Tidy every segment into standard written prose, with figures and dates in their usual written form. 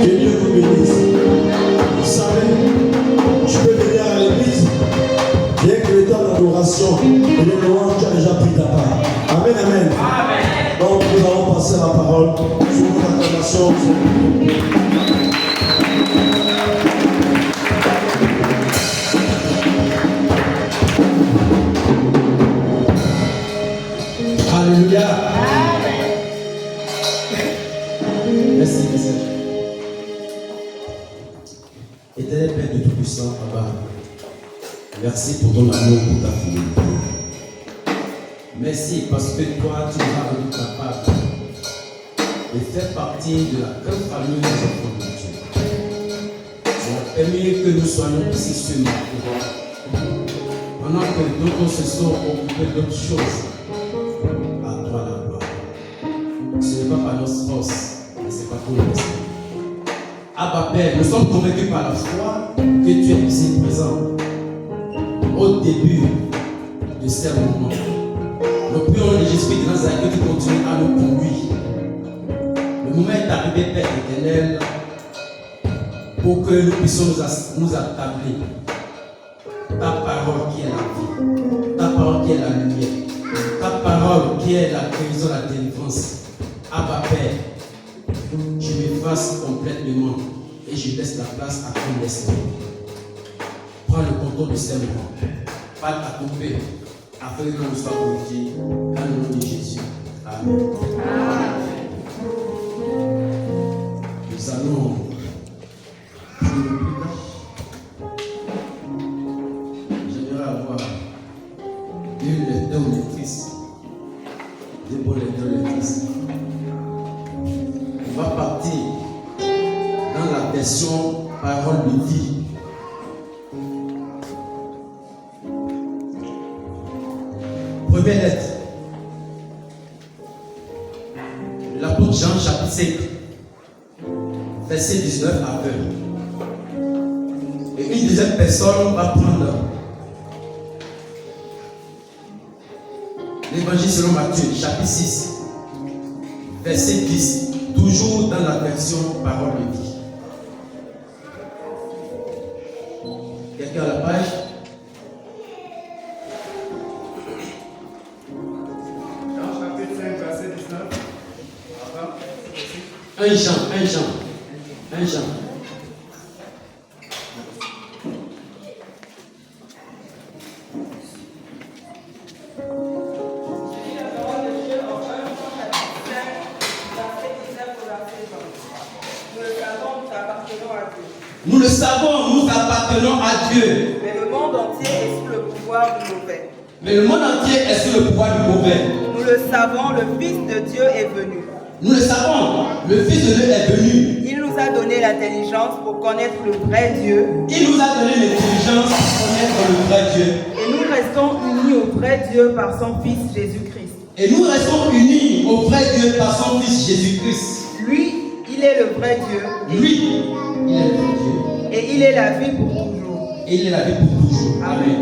Que Dieu vous bénisse. Vous savez, je peux venir à l'église, bien que le temps d'adoration et de louange, tu as déjà pris ta part. Amen, amen. Donc nous allons passer la parole sur votre acclamation. Alléluia. Merci, merci. Éternel Père de Tout-Puissant, Abba, merci pour ton amour, pour ta fidélité. Merci parce que toi, tu nous as rendu capable de faire partie de la grande famille des enfants de Dieu. Tu as permis que nous soyons ici ce matin. Pendant que d'autres se sont occupés d'autres choses, à toi la gloire. Ce n'est pas par notre force, mais c'est pas pour nous. Abba Père, nous sommes convaincus par la foi que tu es ici présent au début de ces moments. Nous prions le Jésus de Nazareth que tu continues à nous conduire. Le moment est arrivé, Père éternel, pour que nous puissions nous attablir. Ta parole qui est la vie, ta parole qui est la lumière, ta parole qui est la guérison, la délivrance. Abba Père, je m'efface complètement et je laisse la place à ton esprit. Prends le contrôle de ces moments. Pas à couper, afin que l'on soit glorifié dans le nom de Jésus. Amen. Nous allons j'aimerais avoir une lecteur ou lectrice, des bons lecteurs ou lectrices. On va partir dans la version parole de vie. Première lettre. L'apôtre Jean, chapitre 5, verset 19 à 20. Et une deuxième personne va prendre l'évangile selon Matthieu, chapitre 6, verset 10, toujours dans la version parole de vie. Quelqu'un à la page? Jean chapitre 5, verset 19. Un Jean. Nous le savons, nous appartenons à Dieu. Mais le monde entier est sous le pouvoir du mauvais. Nous le savons, le Fils de Dieu est venu. Nous le savons, le Fils de Dieu est venu. Il nous a donné l'intelligence pour connaître le vrai Dieu. Il nous a donné l'intelligence pour connaître le vrai Dieu. Et nous restons unis au vrai Dieu par son Fils Jésus-Christ. Et nous restons unis au vrai Dieu par son Fils Jésus-Christ. Lui, il est le vrai Dieu. Lui, il est le vrai Dieu. Et il est la vie pour toujours. Et il est la vie pour toujours. Amen.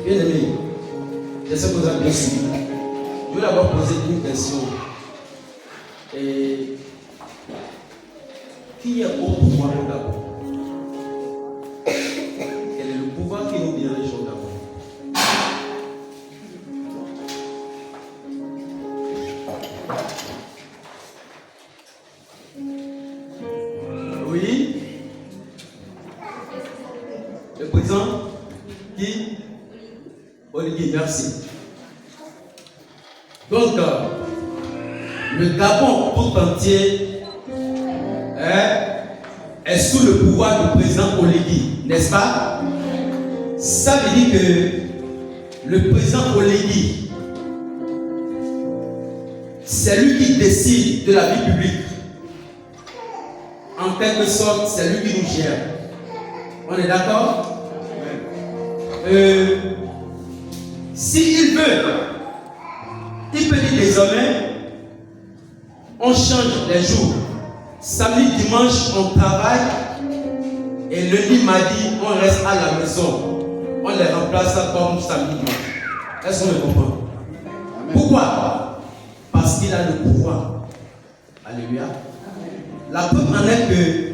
Bien aimé, j'espère que vous avez bien suivi. Je vais d'abord poser une question. Et qui est au pouvoir d'abord? Quel est le pouvoir qui nous dirige d'abord? Oui. Le président qui? Olivier, merci. Donc, le Gabon tout entier est sous le pouvoir du président Oligui, n'est-ce pas? Ça veut dire que le président Oligui, c'est lui qui décide de la vie publique. En quelque sorte, c'est lui qui nous gère. On est d'accord? S'il veut, il peut dire désormais, on change les jours. Samedi, dimanche, on travaille. Et lundi, mardi, on reste à la maison. on les remplace comme samedi dimanche. Est-ce qu'on me comprend? Pourquoi? Parce qu'il a le pouvoir. Alléluia. La preuve en est que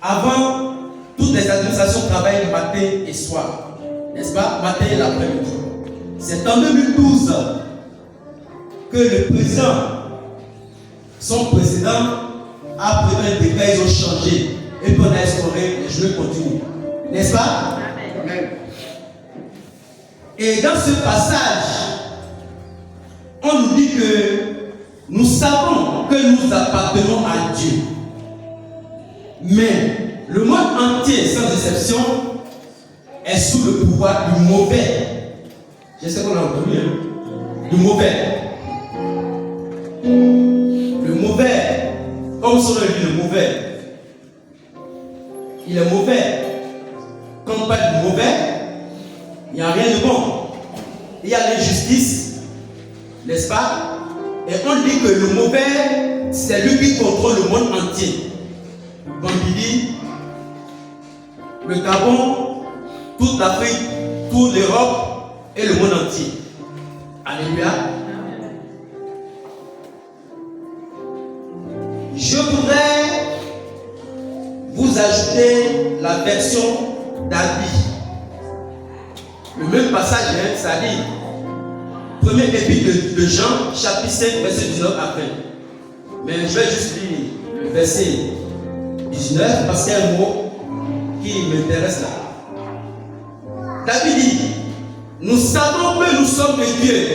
avant, toutes les administrations travaillent matin et soir. N'est-ce pas? Matin et l'après-midi. C'est en 2012 que le président, son président, a pris un décret, ils ont changé. Et puis on a instauré les journées continues. N'est-ce pas? Amen. Et dans ce passage, on nous dit que nous savons que nous appartenons à Dieu. Mais le monde entier, sans exception, est sous le pouvoir du mauvais. Je sais qu'on l'a entendu, hein? Du mauvais. Le mauvais, comme son nom dit, le mauvais. Il est mauvais. Quand on parle du mauvais, il n'y a rien de bon. Il y a l'injustice, n'est-ce pas? Et on dit que le mauvais, c'est lui qui contrôle le monde entier. Comme il dit, le Gabon, toute l'Afrique, toute l'Europe et le monde entier. Alléluia. Je voudrais vous ajouter la version d'Abi. Le même passage, hein, ça dit, premier épître de Jean, chapitre 5, verset 19 à 20. Mais je vais juste lire le verset 19 parce qu'il y a un mot qui m'intéresse là. David dit, nous savons que nous sommes de Dieu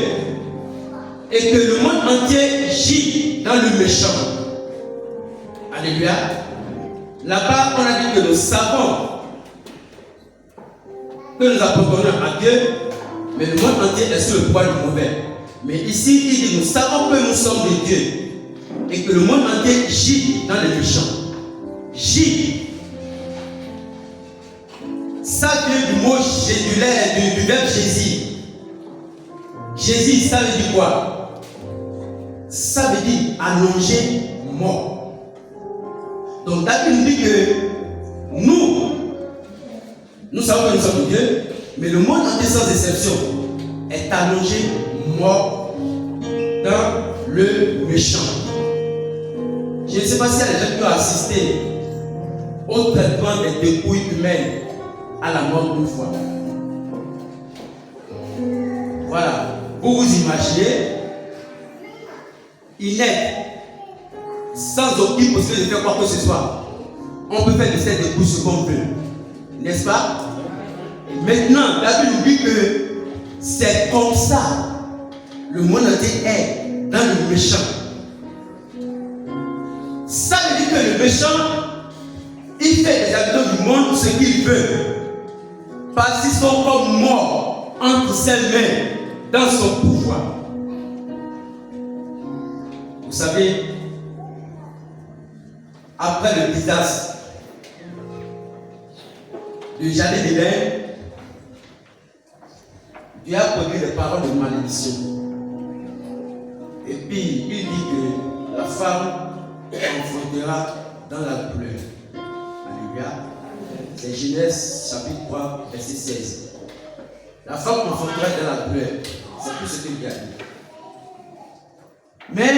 et que le monde entier gît dans le méchant. Alléluia. Là-bas, on a dit que nous savons que nous appartenons à Dieu, mais le monde entier est sous le pouvoir du mauvais. Mais ici, il dit, nous savons que nous sommes de Dieu et que le monde entier gît dans les méchants. Gît. Ça vient du mot gédulaire, du verbe Jésus. Jésus, ça veut dire quoi? Ça veut dire allonger, mort. Donc David nous dit que nous savons que nous sommes de Dieu, mais le monde entier sans exception est allongé, mort dans le méchant. Je ne sais pas si les gens qui ont assisté au traitement des dépouilles humaines à la mort d'une fois. Voilà. Vous vous imaginez, inerte, sans aucune possibilité de faire quoi que ce soit. On peut faire de cette dépouille ce qu'on veut. N'est-ce pas? Maintenant, la Bible nous dit que c'est comme ça. Le monde entier est dans le méchant. Ça veut dire que le méchant, il fait des habitants du monde ce qu'il veut. Parce qu'ils sont comme morts entre ses mains dans son pouvoir. Vous savez, après le désastre du jardin d'Éden, Dieu a produit des paroles de malédiction. Et puis, il dit que la femme enfantera dans la douleur. Alléluia. C'est Genèse chapitre 3, verset 16. La femme enfantera dans la douleur. C'est tout ce qu'il a dit. Mais,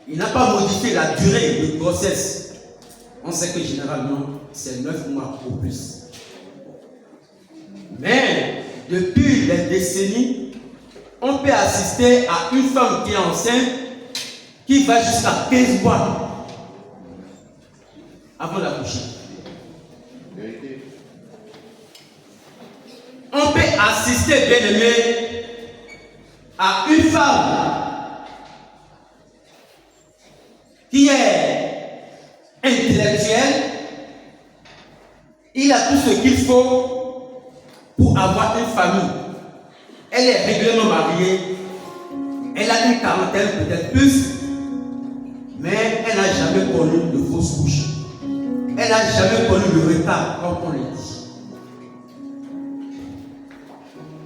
il n'a pas modifié la durée de grossesse. On sait que généralement, c'est 9 mois au plus. Mais, depuis des décennies, on peut assister à une femme qui est enceinte qui va jusqu'à 15 mois avant d'accoucher. On peut assister, bien aimé, à une femme qui est intellectuelle. Il a tout ce qu'il faut pour avoir une famille. Elle est régulièrement mariée. Elle a une quarantaine, peut-être plus. Mais elle n'a jamais connu de fausse couche. Elle n'a jamais connu le retard, comme on le dit.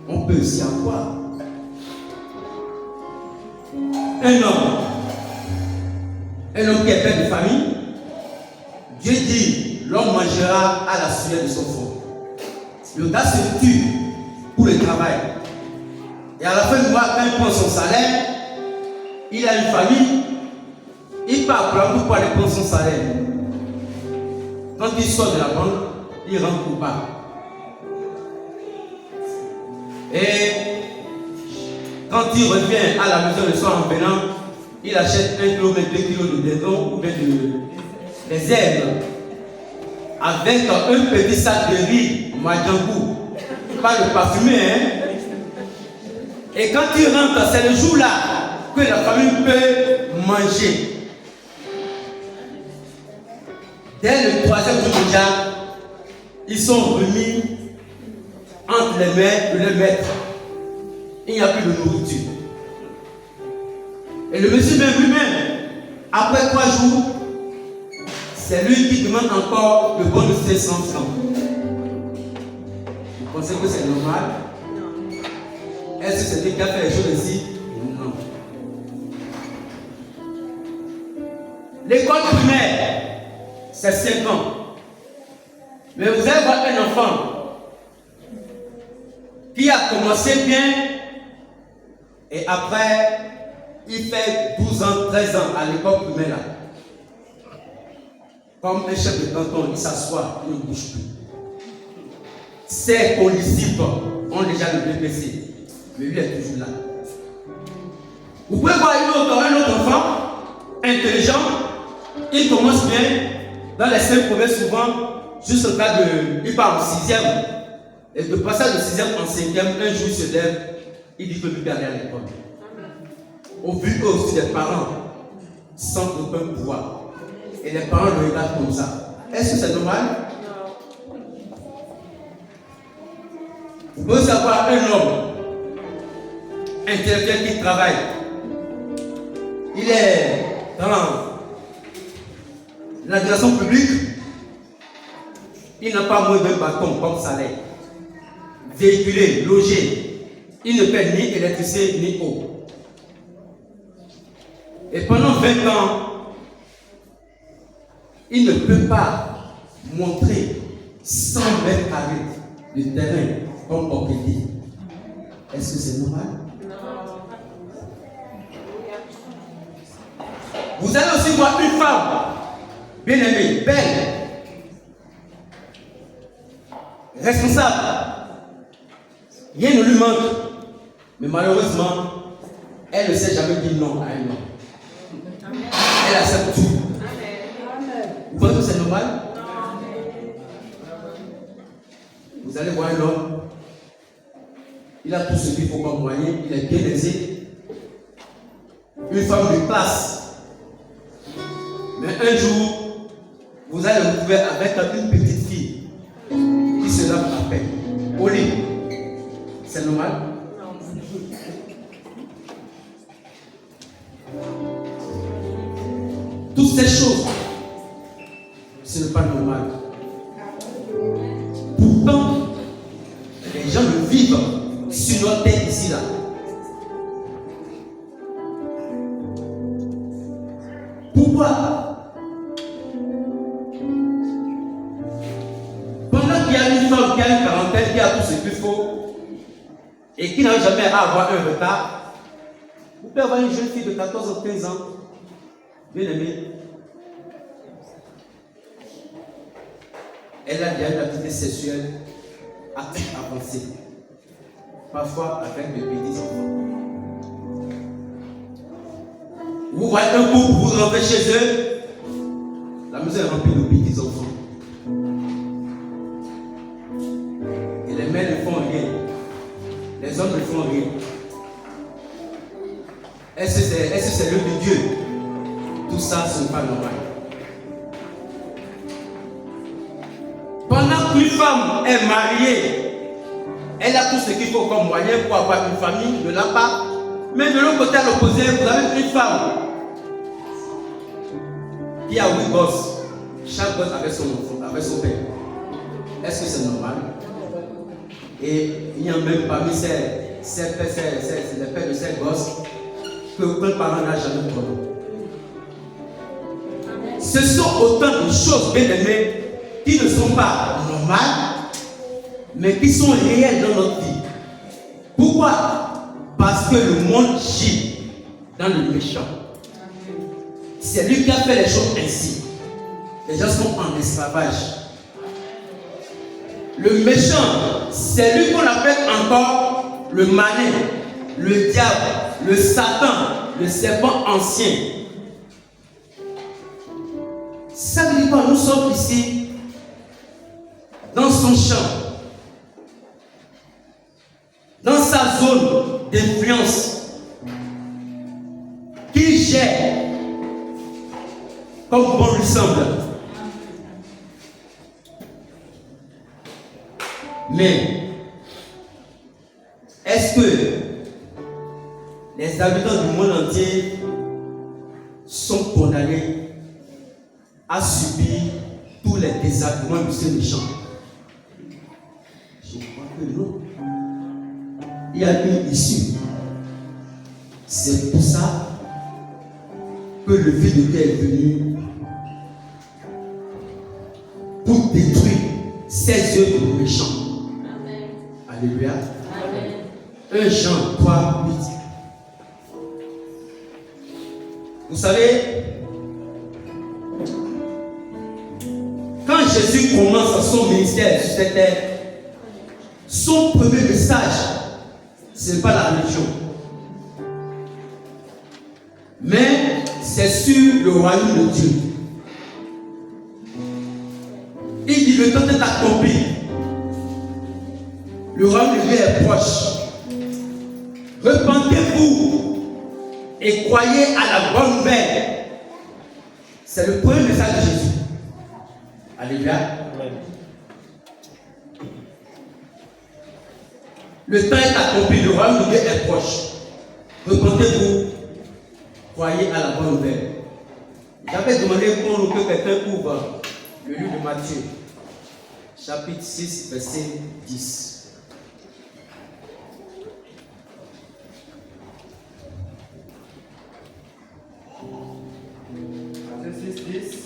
On peut aussi avoir un homme qui est père de famille. Dieu dit, l'homme mangera à la sueur de son front. Le gars se tue pour le travail. Et à la fin du mois, quand il prend son salaire, il a une famille, il part pour aller prendre son salaire. Quand il sort de la banque, il rentre au bar. Et quand il revient à la maison le soir en venant, il achète 1 kg, 2 kg de dindon ou bien des herbes avec un petit sac de riz Madjangou, pas le parfumé, hein. Et quand il rentre, c'est le jour là que la famille peut manger. Dès le 3e jour déjà, ils sont remis entre les mains de leur maître. Il n'y a plus de nourriture. Et le monsieur même lui-même, après 3 jours, c'est lui qui demande encore le bon de 500 francs. Vous pensez que c'est normal? Est-ce que c'est lui qui a fait les choses ici? Non. L'école primaire, c'est 5 ans. Mais vous allez voir un enfant qui a commencé bien et après, il fait 12 ans, 13 ans à l'école primaire là. Comme un chef de canton, il s'assoit, il ne bouge plus. Ses condisciples ont déjà le BPC, mais lui est toujours là. Vous pouvez voir un autre enfant intelligent, il commence bien, dans les 5 premiers souvent, jusqu'au cas de. Il part en 6e, et de passer de 6e en 5e, un jour il se lève, il dit que lui peut aller à l'école. Au vu eux aussi des parents, sans aucun pouvoir. Et les parents le regardent comme ça. Est-ce que c'est normal? Vous pouvez savoir un homme intellectuel qui travaille. Il est dans l'administration publique. Il n'a pas moins d'un bâton comme salaire. Véhiculé, logé. Il ne paie ni électricité ni eau. Et pendant 20 ans, il ne peut pas montrer 100 mètres carrés de terrain comme propriété. Est-ce que c'est normal? Non. Vous allez aussi voir une femme bien aimée, belle, responsable. Rien ne lui manque. Mais malheureusement, elle ne sait jamais dire non à un homme. Elle accepte tout. Vous pensez que c'est normal? Vous allez voir un homme, il a tout ce qu'il faut comme moyen, il est bien aisé. Une femme de classe. Mais un jour, vous allez vous trouver avec une petite fille qui se lave à peine, au lit. C'est normal? Toutes ces choses, ce n'est pas normal. Pourtant, les gens le vivent sur notre tête ici là. Pourquoi? Pendant qu'il y a une femme qui a une quarantaine, qui a tout ce qu'il faut et qui n'a jamais à avoir un retard, vous pouvez avoir une jeune fille de 14 ou 15 ans, bien aimée. Elle a déjà une activité sexuelle active avancée, parfois avec de petits enfants. Vous voyez un couple, vous rentrez chez eux, la maison est remplie de petits enfants. Et les mères ne font rien, les hommes ne font rien. Est-ce que c'est l'œuvre de Dieu? Tout ça, ce n'est pas normal. Pendant qu'une femme est mariée, elle a tout ce qu'il faut comme moyen pour avoir une famille, de la part. Mais de l'autre côté, à l'opposé, vous avez une femme qui a 8 gosses. Chaque gosse avec son enfant, avec son père. Est-ce que c'est normal? Et il y a même parmi les pères de ces gosses que aucun parent n'a jamais connu. Ce sont autant de choses bien aimées qui ne sont pas normales mais qui sont réels dans notre vie. Pourquoi? Parce que le monde gît dans le méchant. C'est lui qui a fait les choses ainsi. Les gens sont en esclavage. Le méchant, c'est lui qu'on appelle encore le malin, le diable, le Satan, le serpent ancien. Ça veut dire quoi? Nous sommes ici dans son champ, dans sa zone d'influence, qu'il gère comme bon lui semble. Mais est-ce que les habitants du monde entier sont condamnés à subir tous les désagréments de ce méchant? Je crois que non. Il y a une issue. C'est pour ça que le Fils de Dieu est venu pour détruire ces œuvres du méchant. Alléluia. Amen. 1 Jean 3, 8. Vous savez, quand Jésus commence son ministère sur cette terre, son premier message, ce n'est pas la religion, mais c'est sur le royaume de Dieu. Il dit: le temps est accompli. Le royaume de Dieu est proche. Repentez-vous et croyez à la bonne nouvelle. C'est le premier message de Jésus. Alléluia. Le temps est accompli, le royaume de Dieu est proche. Repentez-vous, croyez à la bonne nouvelle. J'avais demandé que quelqu'un ouvre le livre de Matthieu, chapitre 6, verset 10. Matthieu 6, 10.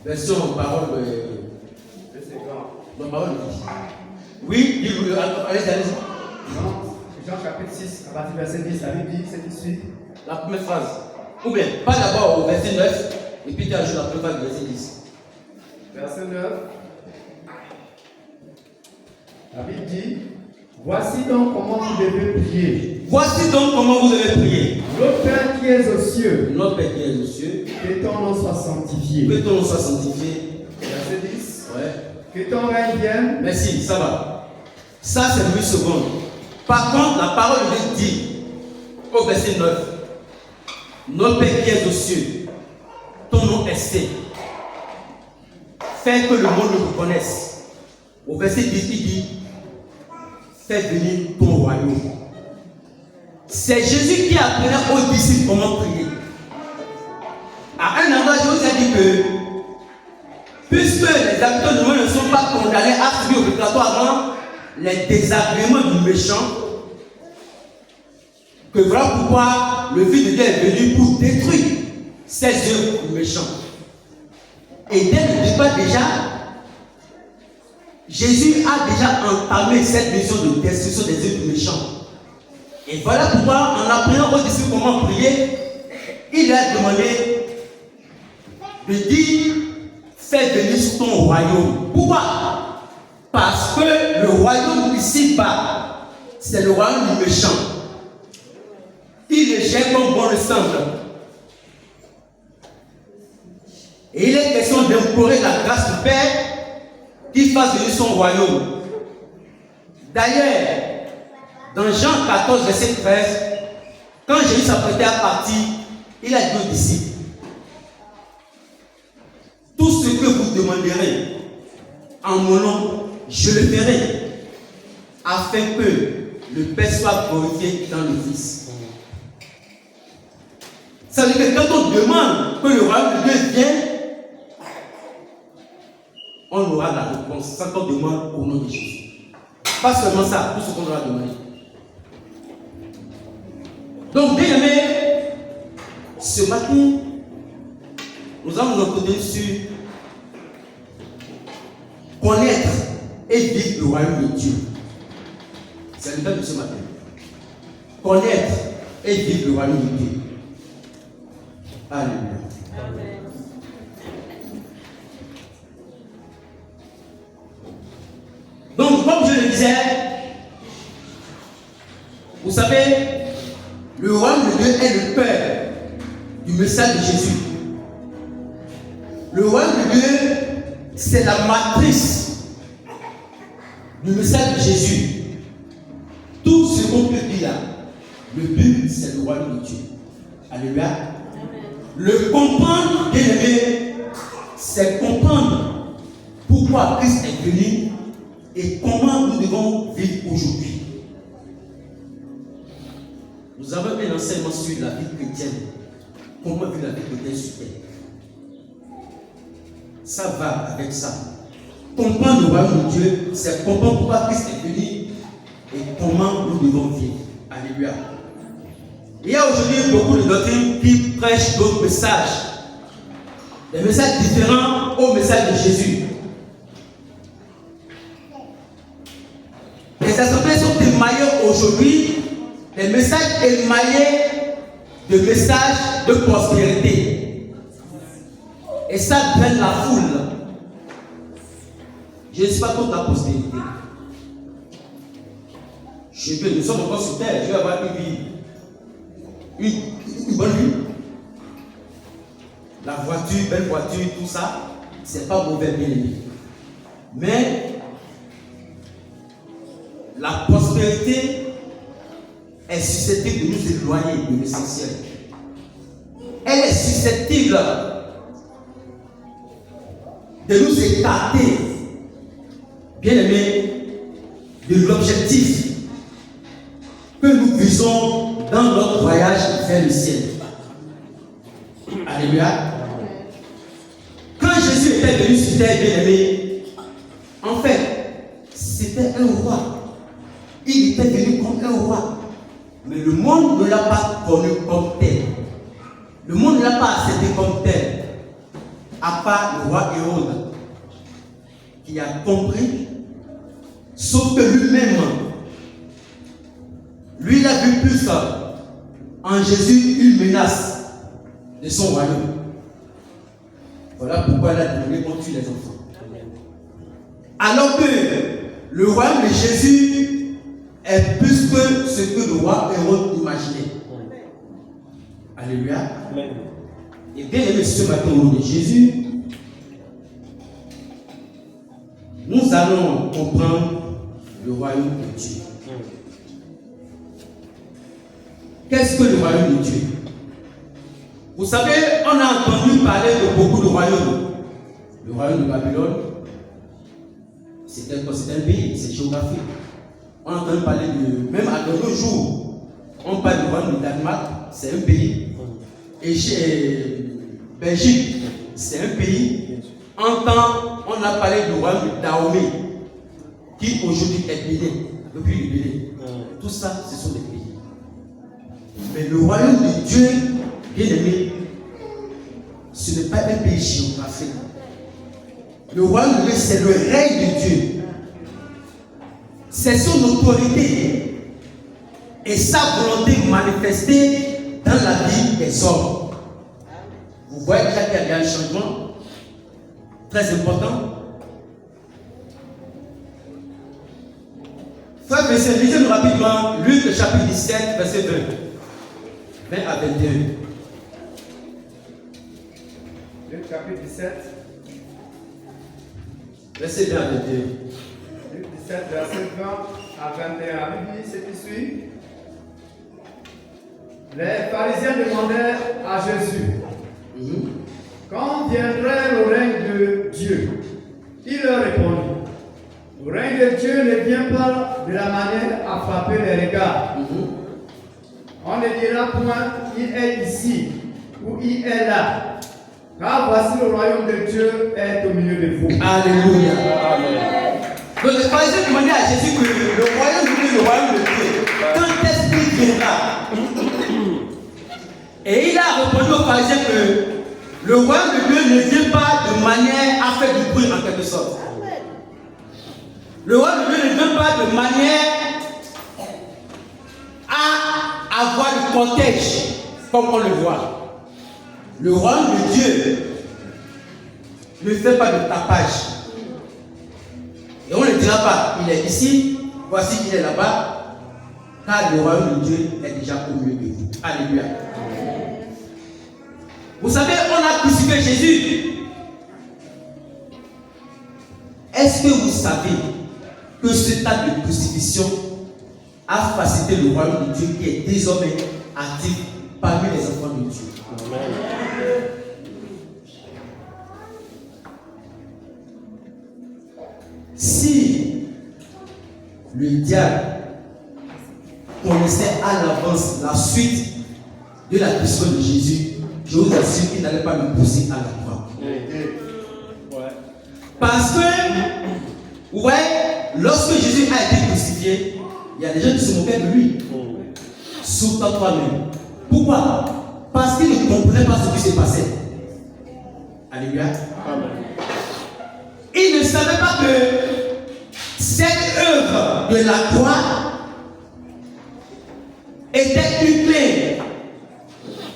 Version en parole de. C'est grand. En parole de. Oui, dis-le, allez-y. Jean chapitre 6, à partir du verset 10, la Bible dit ce qui suit. La première phrase. Ou bien, pas d'abord au verset 9, et puis tu ajoutes la première phrase du verset 10. Verset 9. La Bible dit: voici donc comment vous devez prier. Voici donc comment vous devez prier. Notre Père qui es aux cieux, Notre Père qui est aux cieux, que ton nom soit sanctifié. que ton nom soit sanctifié. Verset 10. Ouais. Que ton règne vienne. Merci, ça va. Ça, c'est 8 secondes. Par contre, la parole de Dieu dit, au verset 9, notre Père qui est aux cieux, ton nom est saint. Fais que le monde le reconnaisse. Au verset 10, il dit, fais venir ton royaume. C'est Jésus qui apprenait aux disciples comment prier. À un endroit, je vous ai dit que, puisque les habitants du monde ne sont pas condamnés à subir obligatoirement les désagréments du méchant, que voilà pourquoi le Fils de Dieu est venu pour détruire ces œuvres du méchant. Et dès le départ déjà, Jésus a déjà entamé cette mission de destruction des œuvres du méchant. Et voilà pourquoi, en apprenant aux disciples comment prier, il a demandé de dire: fais venir ton royaume. Pourquoi? Parce que le royaume ici-bas, c'est le royaume du méchant. Il le gère comme bon le semble. Et il est question d'implorer la grâce du Père qu'il fasse venir son royaume. D'ailleurs, dans Jean 14, verset 13, quand Jésus s'apprêtait à partir, il a dit aux disciples: tout ce que vous demanderez en mon nom, je le ferai, afin que le Père soit glorifié dans le Fils. Ça veut dire que quand on demande que le royaume de Dieu vienne, on aura la réponse. Ça qu'on demande au nom de Jésus. Pas seulement ça, tout ce qu'on aura demandé. Donc, bien aimé, ce matin, nous allons nous entendre sur connaître et et vivre le royaume de Dieu. C'est le thème de ce matin. Connaître et vivre le royaume de Dieu. Alléluia. Amen. Donc, comme je le disais, vous savez, le royaume de Dieu est le cœur du message de Jésus. Le royaume de Dieu, c'est la matrice du message de Jésus. Tout ce qu'on peut dire, le but, c'est le royaume de Dieu. Alléluia. Le comprendre, bien aimé, c'est comprendre pourquoi Christ est venu et comment nous devons vivre aujourd'hui. Nous avons un enseignement sur la vie chrétienne. Comment vivre la vie chrétienne sur terre. Ça va avec ça. Comprendre le royaume de Dieu, c'est comprendre pourquoi Christ est venu et comment nous devons vivre. Alléluia. Il y a aujourd'hui beaucoup de doctrines qui prêchent d'autres messages. Des messages différents au message de Jésus. Les assemblées sont émaillées aujourd'hui, des messages émaillés de messages de prospérité. Et ça draine la foule. Je ne suis pas contre la prospérité. Nous sommes encore sur terre, je vais avoir une vie. Une bonne vie. La voiture, belle voiture, tout ça, c'est pas mauvais, bien aimé. Mais la prospérité est susceptible de nous éloigner de l'essentiel. Elle est susceptible de nous écarter, bien aimé, de l'objectif que nous visons dans notre voyage vers le ciel. Alléluia. Quand Jésus était venu sur terre, bien aimé, en fait, c'était un roi. Il était venu comme un roi. Mais le monde ne l'a pas connu comme tel. Le monde ne l'a pas accepté comme tel. À part le roi Hérode, qui a compris, sauf que lui-même, lui, il a vu plus en Jésus une menace de son royaume. Voilà pourquoi il a demandé qu'on tue les enfants. Alors que le royaume de Jésus est plus que ce que le roi Hérode imaginait. Alléluia. Et bien aimé ce matin au nom de Jésus, nous allons comprendre le royaume de Dieu. Qu'est-ce que le royaume de Dieu? Vous savez, on a entendu parler de beaucoup de royaumes. Le royaume de Babylone, c'est un pays, c'est géographique. On a entendu parler de, même à nos jours, on parle du royaume du Danemark, c'est un pays. Et chez Belgique, c'est un pays. En temps, on a parlé du royaume de Dahomey, qui aujourd'hui est Bénin, depuis le Bénin. Tout ça, ce sont des pays. Mais le royaume de Dieu, bien aimé, ce n'est pas un pays géographique. Le royaume de Dieu, c'est le règne de Dieu. C'est son autorité et sa volonté manifestée dans la vie des hommes. Vous voyez déjà qu'il y a un changement très important. Frère, lisez-nous rapidement Luc chapitre 17, verset 20. 20 à 21. Luc chapitre 17. Verset 20 à 21. Luc 17, verset 20 à 21. La Bible dit ce qui suit. Les pharisiens demandèrent à Jésus quand viendrait le règne de Dieu. Il leur répondit: le règne de Dieu ne vient pas de la manière à frapper les regards. On ne dira point il est ici ou il est là, car voici le royaume de Dieu est au milieu de vous. Alléluia. Donc les pharisiens demandaient à Jésus que le royaume de Dieu, le royaume de Dieu, quand est-ce qu'il viendra? Et il a répondu aux pharisiens que le royaume de Dieu ne vient pas de manière à faire du bruit en quelque sorte. Le royaume de Dieu ne vient pas de manière à avoir le cortège comme on le voit. Le royaume de Dieu ne fait pas de tapage. Et on ne dira pas, il est ici, voici qu'il est là-bas, car le royaume de Dieu est déjà au milieu de vous. Alléluia. Vous savez, on a crucifié Jésus. Est-ce que vous savez que ce acte de crucifixion a facilité le royaume de Dieu qui est désormais actif parmi les enfants de Dieu? Amen. Si le diable connaissait à l'avance la suite de la question de Jésus, je vous assure qu'il n'allait pas le pousser à la croix. Parce que, vous voyez, lorsque Jésus a été crucifié, il y a des gens qui se moquaient de lui. Surtout toi-même. Pourquoi? Parce qu'il ne comprenait pas ce qui s'est passé. Alléluia. Amen. Il ne savait pas que cette œuvre de la croix était une clé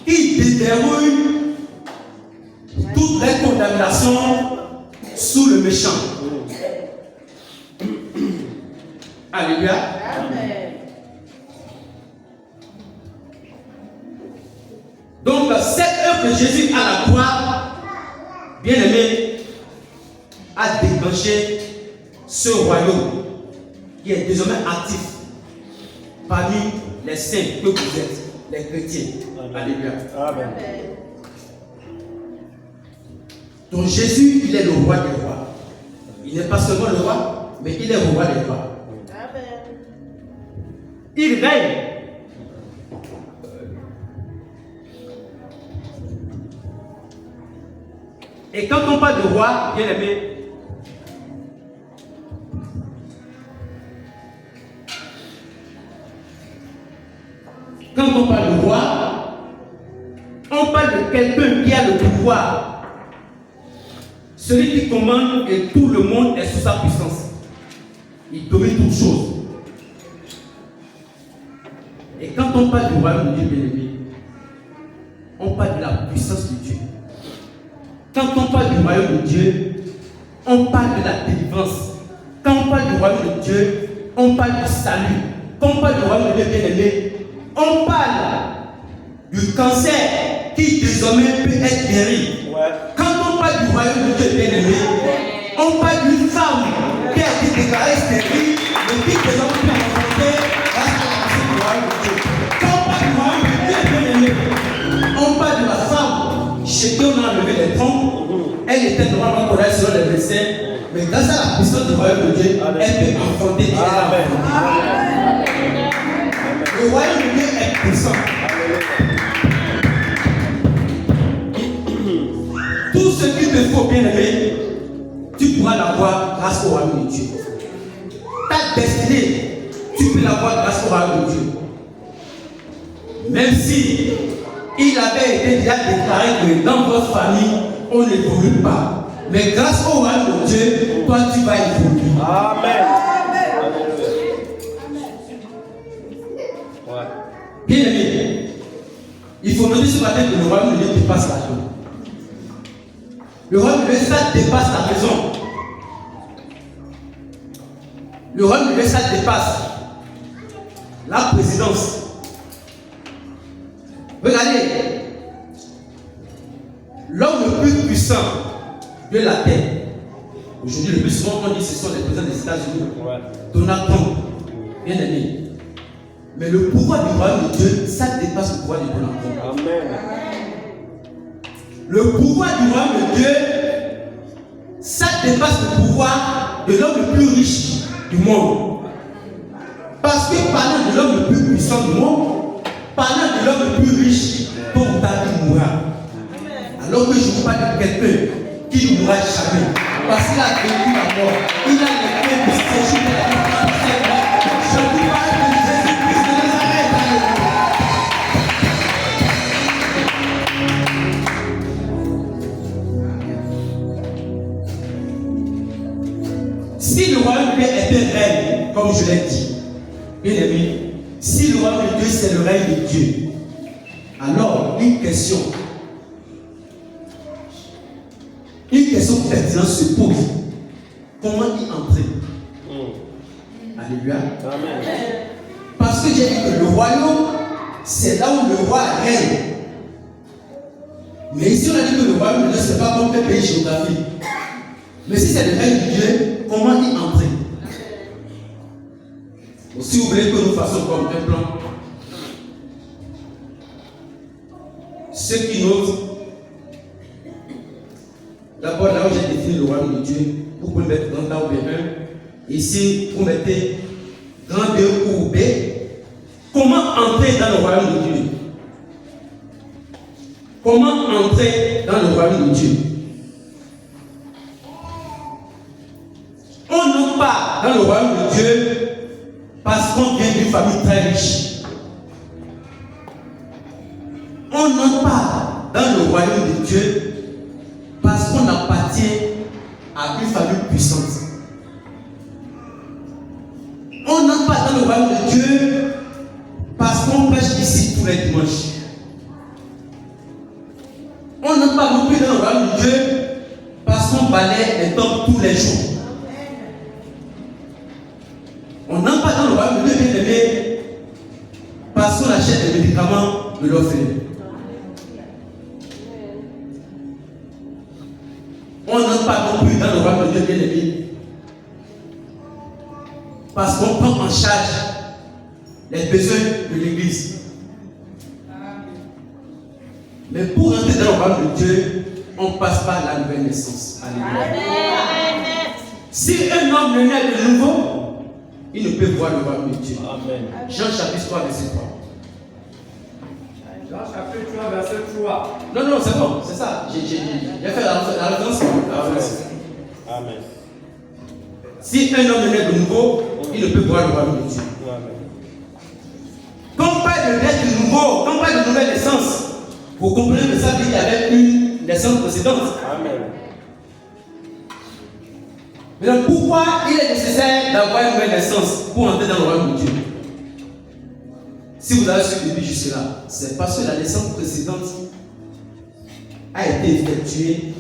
qui déverrouille toutes les condamnations sous le méchant. Alléluia. Amen. Donc, cette œuvre de Jésus à la croix, bien aimé, a déclenché ce royaume qui est désormais actif parmi les saints que vous êtes, les chrétiens. Alléluia. Amen. Donc Jésus, il est le roi des rois. Il n'est pas seulement le roi, mais il est le roi des rois. Amen. Il règne. Et quand on parle de roi, bien aimé, quand on parle de roi, on parle de quelqu'un qui a le pouvoir. Celui qui commande et tout le monde est sous sa puissance. Il domine toutes choses. Et quand on parle du royaume de Dieu, bien aimé, on parle de la puissance de Dieu. Quand on parle du royaume de Dieu, on parle de la délivrance. Quand on parle du royaume de Dieu, on parle du salut. Quand on parle du royaume de Dieu, bien aimé, on parle du cancer qui désormais peut être guéri. Ouais. Quand on parle du royaume de Dieu, bien aimé, on parle d'une femme qui a été déclarée stérile, mais qui désormais peut affronter grâce à la puissance du royaume de Dieu. Quand on parle du royaume de Dieu, bien aimé, on parle de la femme chez qui on a enlevé les trompes. Elle était normalement correcte selon les médecins, mais grâce à la puissance du royaume de Dieu, elle peut affronter et le royaume de Dieu est puissant. Tout ce qu'il te faut, bien aimé, tu pourras l'avoir grâce au royaume de Dieu. Ta destinée, tu peux l'avoir grâce au royaume de Dieu. Même si il avait été déjà déclaré que dans votre famille, on n'évolue pas. Mais grâce au royaume de Dieu, toi tu vas évoluer. Amen. Bien aimé, il faut noter ce matin que le royaume de Dieu dépasse la maison. Le royaume de Dieu, ça dépasse la maison. Le royaume de Dieu, ça dépasse la présidence. Regardez, l'homme le plus puissant de la terre, aujourd'hui le plus souvent on dit ce sont les présidents des États-Unis, Donald Trump, bien aimé. Mais le pouvoir du royaume de Dieu, ça dépasse le pouvoir de Donald Trump. Amen. Le pouvoir du royaume de Dieu, ça dépasse le pouvoir de l'homme le plus riche du monde. Parce que parlant de l'homme le plus puissant du monde, parlant de l'homme le plus riche, tôt ou tard il mourra. Alors que je vous parle de quelqu'un qui ne mourra jamais. Parce qu'il a vécu la mort. Il a les clés du séjour de la vie. Je vous parle de Jésus-Christ de Nazareth. Si le royaume de Dieu est un règne, comme je l'ai dit, bien aimé, si le royaume de Dieu c'est le règne de Dieu, alors une question pertinente se pose. Comment y entrer? Alléluia. Amen. Parce que j'ai dit que le royaume, c'est là où le roi règne. Mais ici on a dit que le royaume de Dieu, ce n'est pas comme un pays géographique. Mais si c'est le règne de Dieu, comment y entrer? Donc, si vous voulez que nous fassions comme un plan, ceux qui notent, d'abord là où j'ai défini le royaume de Dieu, vous pouvez mettre grand A ou B1. Ici, vous mettez grand B ou B. Comment entrer dans le royaume de Dieu? Comment entrer dans le royaume de Dieu? On n'entre pas dans le royaume de Dieu parce qu'on vient d'une famille très riche. On n'entre pas dans le royaume de Dieu parce qu'on appartient à une famille puissante. On n'entre pas dans le royaume de Dieu parce qu'on prêche ici tous les dimanches. On n'entre pas non plus dans le royaume de Dieu parce qu'on balaie les temples tous les jours. On n'entre pas dans le royaume de Dieu, bien aimé, parce qu'on achète des médicaments de l'orphelin. On n'entre pas non plus dans le royaume de Dieu, bien aimé, parce qu'on prend en charge les besoins de l'Église. Mais pour entrer dans le royaume de Dieu, on passe par la nouvelle naissance. Alléluia. Si un homme ne naît de nouveau, il ne peut voir le royaume de Dieu. Amen. Jean chapitre 3, verset 3. Jean chapitre 3, verset 3. Non, c'est bon, c'est ça. J'ai fait la référence. Amen. Si un homme naît de nouveau, il ne peut voir le royaume de Dieu. Amen. Quand on parle de naître de nouveau, quand on parle de nouvelle naissance, vous comprenez que ça veut dire qu'il y avait une naissance précédente. Amen. Mais pourquoi il est nécessaire d'avoir une nouvelle naissance pour entrer dans le royaume de Dieu? Si vous avez suivi depuis jusque-là, c'est parce que la naissance précédente a été effectuée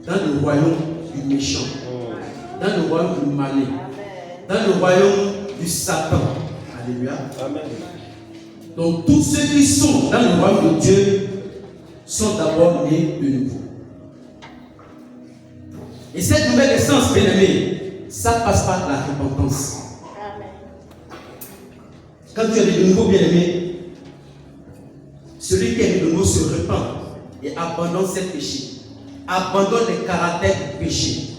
dans le royaume du méchant, dans le royaume du malin, dans le royaume du Satan. Alléluia. Amen. Donc tous ceux qui sont dans le royaume de Dieu sont d'abord nés de nouveau. Et cette nouvelle naissance, bien-aimée, ça passe par la repentance. Quand tu es né de nouveau, bien-aimé, celui qui est né de nouveau se repent et abandonne ses péchés, abandonne les caractères du péché.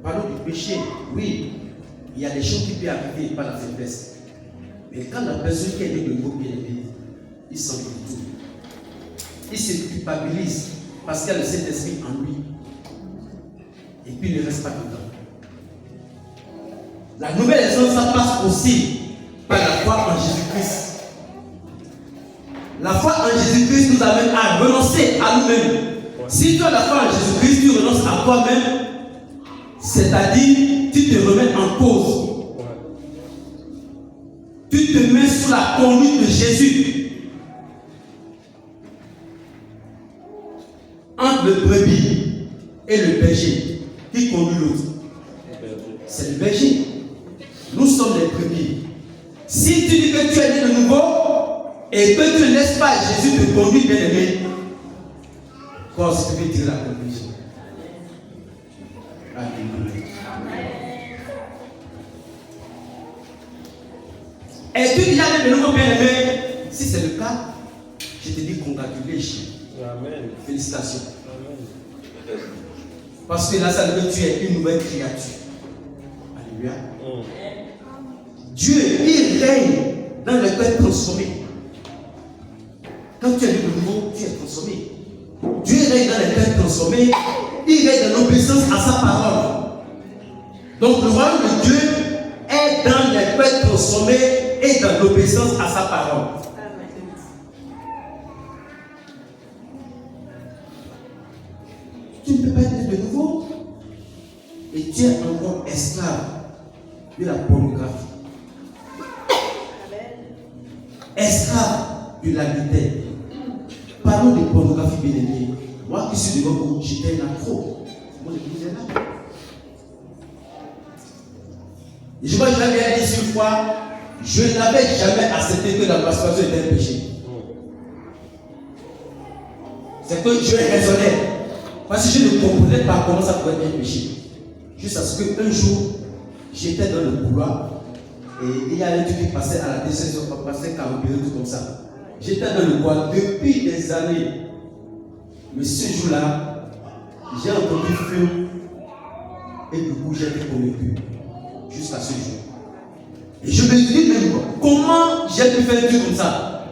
Parlons du péché, oui, il y a des choses qui peuvent arriver par la faiblesse. Mais quand la personne qui est née de nouveau, bien-aimé, il s'en fout tout. Il se culpabilise parce qu'il y a le Saint-Esprit en lui. Et puis il ne reste pas dedans. La nouvelle naissance, ça passe aussi par la foi en Jésus-Christ. La foi en Jésus-Christ nous amène à renoncer à nous-mêmes. Si tu as la foi en Jésus-Christ, tu renonces à toi-même, c'est-à-dire tu te remets en cause. Tu te mets sous la conduite de Jésus. Entre le brebis et le berger, qui conduit l'autre? C'est le berger. Nous sommes les brebis. Si tu dis que tu es né de nouveau et que tu ne laisses pas Jésus te conduire, bien aimé, quoi si tu veux tirer la conclusion? Alléluia. Es-tu déjà né de nouveau, bien aimé? Si c'est le cas, je te dis congratulations. Amen. Félicitations. Amen. Parce que là, ça veut dire que tu es une nouvelle créature. Alléluia. Dieu, il règne dans le cœur transformé. Quand tu es né de nouveau, tu es transformé. Dieu règne dans le cœur transformé. Il règne dans l'obéissance à sa parole. Donc le royaume de Dieu est dans le cœur transformé et dans l'obéissance à sa parole. Tu ne peux pas être né de nouveau et et tu es encore esclave de la pornographie. Esclave de l'adultère. Parlons de pornographie, bien aimé. Moi qui suis devant vous, j'étais un accro. Mon épouse est là. Et je vois que je l'avais dit une fois, je n'avais jamais accepté que la masturbation était un péché. C'est que je raisonnais. Parce que je ne comprenais pas comment ça pouvait être un péché. Jusqu'à ce qu'un jour, j'étais dans le couloir et il y a un truc qui passait à la décision, qui passait carburé, tout comme ça. J'étais dans le couloir depuis des années. Mais ce jour-là, j'ai entendu film et du coup j'ai été convaincu. Jusqu'à ce jour. Et je me dis même comment j'ai pu faire un truc comme ça.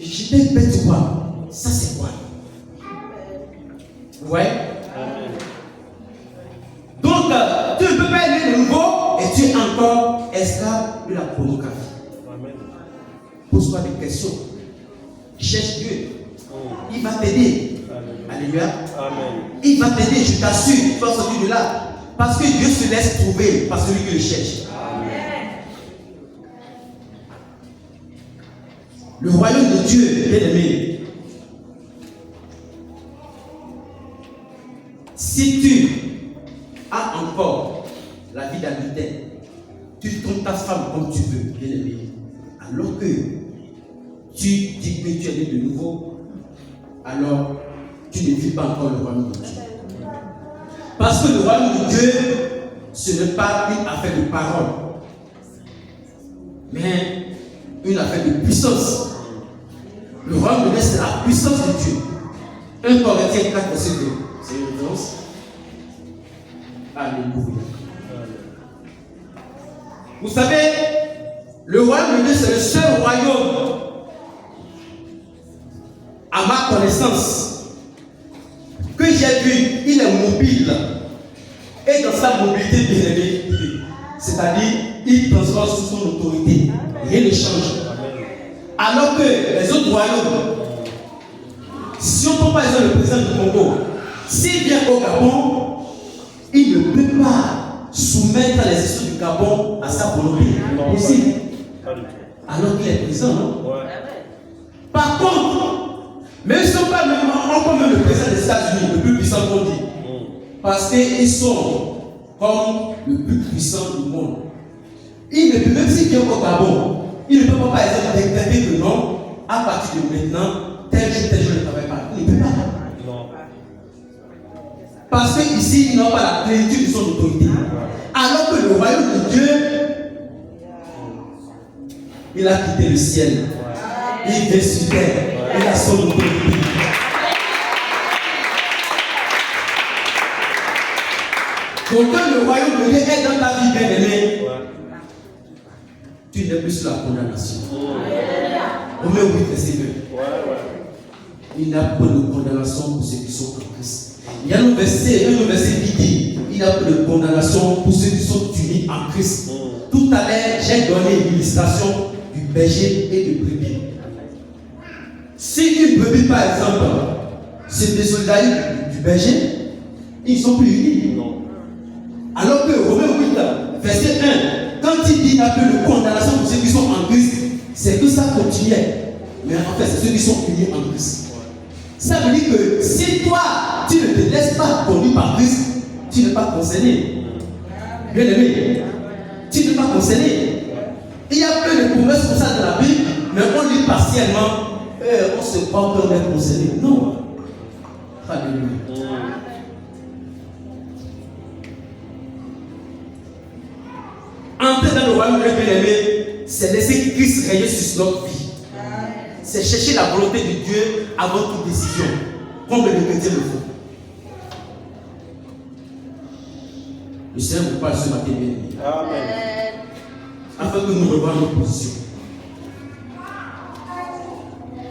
J'étais bête quoi. Ça c'est quoi? Ouais. Donc tu ne peux pas aimer de nouveau et tu es encore esclave de la pornographie. Pose-toi des questions. Cherche Dieu. Il va t'aider. Alléluia. Il va t'aider, je t'assure, tu vas sortir de là. Parce que Dieu se laisse trouver par celui qui le cherche. Amen. Le royaume de Dieu, bien aimé. Si tu as encore la vie d'adultère, tu trompes ta femme comme tu veux, bien aimé. Alors que tu dis que tu es né de nouveau, alors tu ne vis pas encore le royaume de Dieu. Parce que le royaume de Dieu, ce n'est pas une affaire de parole, mais une affaire de puissance. Le royaume de Dieu, c'est la puissance de Dieu. 1 Corinthiens 4, verset 2. C'est une référence. Alléluia. Vous savez, le royaume de Dieu, c'est le seul royaume, à ma connaissance, que j'ai vu, il est mobile. Et dans sa mobilité, bien aimé, c'est-à-dire, il transforme sous son autorité. Rien ne change. Alors que les autres royaumes, si on prend par exemple le président du Congo, s'il vient au Gabon, il ne peut pas soumettre les institutions du Gabon à sa volonté. Possible. Alors qu'il est président, non? Par contre, mais ils ne sont pas même, encore même le président des États-Unis, le plus puissant qu'on dit. Parce qu'ils sont comme le plus puissant du monde. Il ne peut, même s'il vient au Gabon, il ne peut pas, par exemple, décréter que non, à partir de maintenant, tel jour ne travaille pas. Il ne peut pas. Non. Parce qu'ici, ils n'ont pas la plénitude de son autorité. Alors que le royaume de Dieu, il a quitté le ciel. Il vient sur terre. Il a son autorité. Donc quand le royaume de Dieu est dans ta vie, bien aimé, tu n'es plus sur la condamnation. Romains 8, verset 2. Il n'y a pas de condamnation pour ceux qui sont en Christ. Il y a un verset qui dit il n'y a pas de condamnation pour ceux qui sont unis en Christ. Tout à l'heure, j'ai donné une illustration du berger et du brebis. Si une brebis, par exemple, se désolidarise du berger, ils ne sont plus unis. Alors que Romains 8, verset 1, quand il dit qu'il n'y a plus de condamnation pour ceux qui sont en Christ, c'est que ça continuait. Mais en fait, c'est ceux qui sont unis en Christ. Ça veut dire que si toi, tu ne te laisses pas conduire par Christ, tu n'es pas concerné. Bien aimé, tu n'es pas concerné. Il y a plein de promesses comme ça dans la Bible, mais on lit partiellement, on se croit qu'on est concerné. Non. Alléluia. Entrer dans le royaume de Dieu, bien aimé, c'est laisser Christ régner sur notre vie. C'est chercher la volonté de Dieu avant toute décision, comme les chrétiens le font. Le Seigneur vous parle ce matin, bien aimé. Amen. Afin que nous revoions notre position.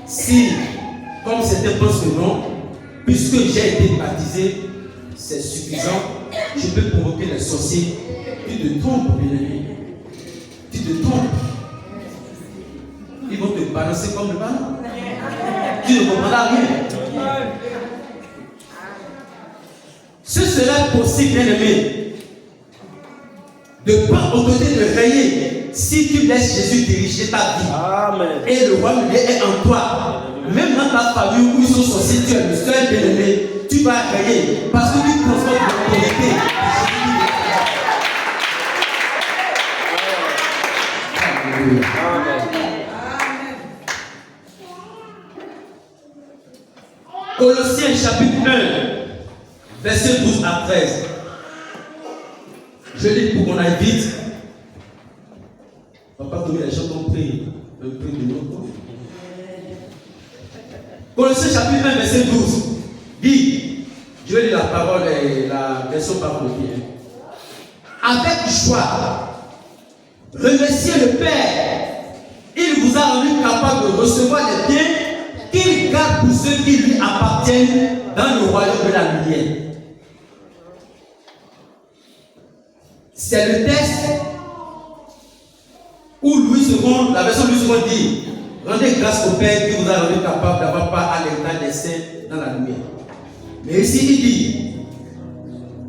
Si, comme certains pensent que non, puisque j'ai été baptisé, c'est suffisant, je peux provoquer les sorciers. Tu te trompes, bien aimé. Tu te trompes. Ils vont te balancer comme le ballon. Tu ne comprendras rien. Ce serait possible, bien aimé, de prendre autorité de régner si tu laisses Jésus diriger ta vie. Amen. Et le royaume de Dieu est en toi. Même dans ta famille où ils sont sortis, tu es le seul bien-aimé, tu vas régner parce que tu transportes l'autorité. Amen. Colossiens chapitre 1, verset 12 à 13. Je lis pour qu'on aille vite. Papa, tous les gens ont pris un peu de notre. Colossiens chapitre 1, verset 12. Dit, je vais lire la parole et la version parole de Dieu. Avec joie, remerciez le Père. Il vous a rendu capable de recevoir les biens qu'il garde pour ceux qui lui appartiennent dans le royaume de la lumière. C'est le texte où Louis II, la version Louis II dit: rendez grâce au Père qui vous a rendu capable d'avoir part à l'état des saints dans la lumière. Mais ici il dit: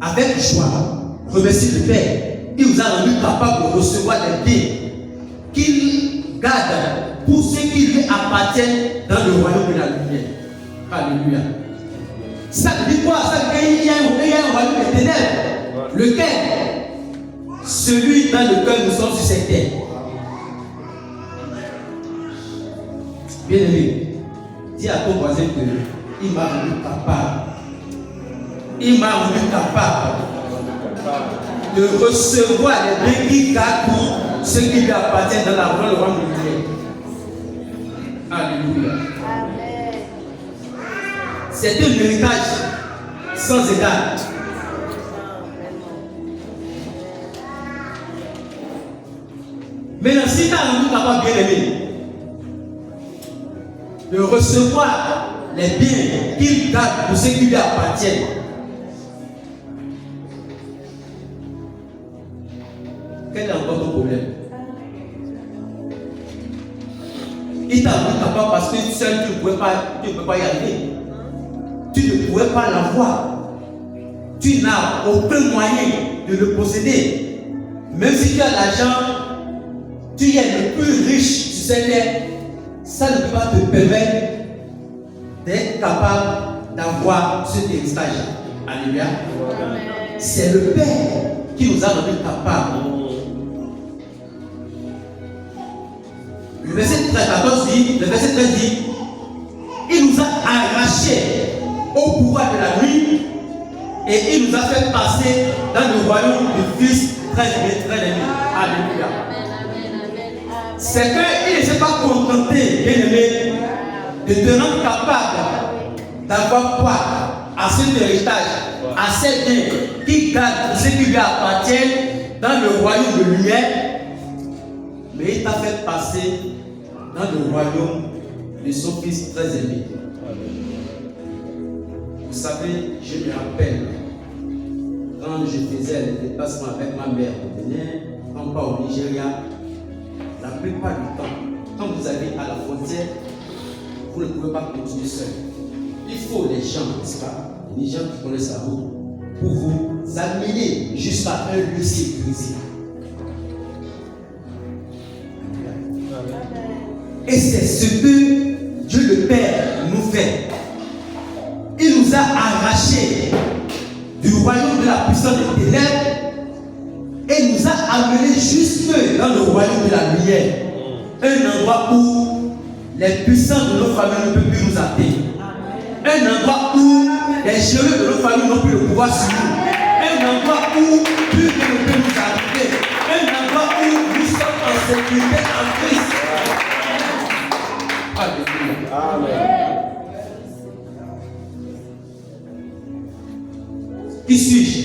avec joie, remerciez le Père. Il vous a rendu capable de recevoir les biens qu'il garde pour ceux qui lui appartiennent dans le royaume de la lumière. Alléluia. Ça veut dire quoi? Ça veut dire qu'il y a un royaume des ténèbres. Lequel? Celui dans lequel nous sommes sur cette terre. Bien aimé, dis à ton voisin que il m'a rendu capable. Il m'a rendu capable de recevoir les biens qui gardent pour ceux qui lui appartiennent dans la royaume de Dieu. Alléluia. C'est un héritage sans égal. Maintenant, si tu as rendu capable, bien aimé, de recevoir les biens qu'il garde pour ceux qui lui appartiennent, quel est encore ton problème? Il t'a rendu capable parce que seul tu ne pouvais pas y arriver. Tu ne pouvais pas l'avoir. Tu n'as aucun moyen de le posséder. Même si tu as l'argent, tu es le plus riche sur cette terre, ça ne peut pas te permettre d'être capable d'avoir cet héritage. Alléluia. C'est le Père qui nous a rendu capables. Le verset 14 dit, le verset 13 dit, il nous a arrachés au pouvoir de la nuit et il nous a fait passer dans le royaume du Fils très aimé. Alléluia. C'est qu'il ne s'est pas contenté, bien aimé, de te rendre capable d'avoir quoi à cet héritage, à ces biens qui gardent ceux qui lui appartiennent dans le royaume de lumière, mais il t'a fait passer dans le royaume de son Fils très aimé. Vous savez, je me rappelle, quand je faisais les déplacements avec ma mère au Bénin, quand on part au Nigeria, la plupart du temps, quand vous allez à la frontière, vous ne pouvez pas continuer seul. Il faut les gens, n'est-ce pas, les gens qui connaissent la route, pour vous amener jusqu'à un lieu sécurisé. Et c'est ce que Dieu le Père nous fait. Il nous a arrachés du royaume de la puissance des ténèbres et nous a amenés jusque dans le royaume de la lumière. Un endroit où les puissants de nos familles ne peuvent plus nous atteindre. Un endroit où les géants de nos familles n'ont plus le pouvoir sur nous. Un endroit où plus rien ne peut nous arriver. Un endroit où nous sommes en sécurité en Christ. Amen. Qui suis-je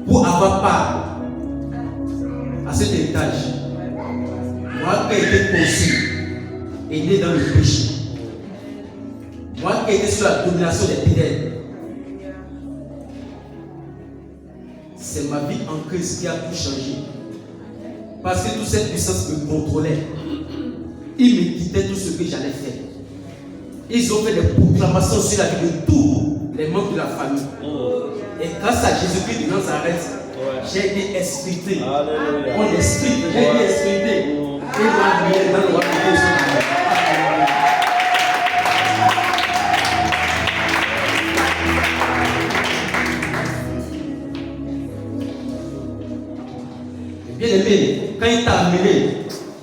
pour avoir part à cet héritage? Moi qui ai été conçu et né dans le péché, moi qui ai été sous la domination des ténèbres, c'est ma vie en Christ qui a tout changé. Parce que toute cette puissance me contrôlait. Ils me disaient tout ce que j'allais faire. Ils ont fait des proclamations sur la vie de tous les membres de la famille. Et grâce à Jésus-Christ de Nazareth, J'ai été escruté. Alléluia. On escrute, j'ai été escruté. Et moi, je vais dans le royaume de Dieu. Bien aimé, quand il t'a amené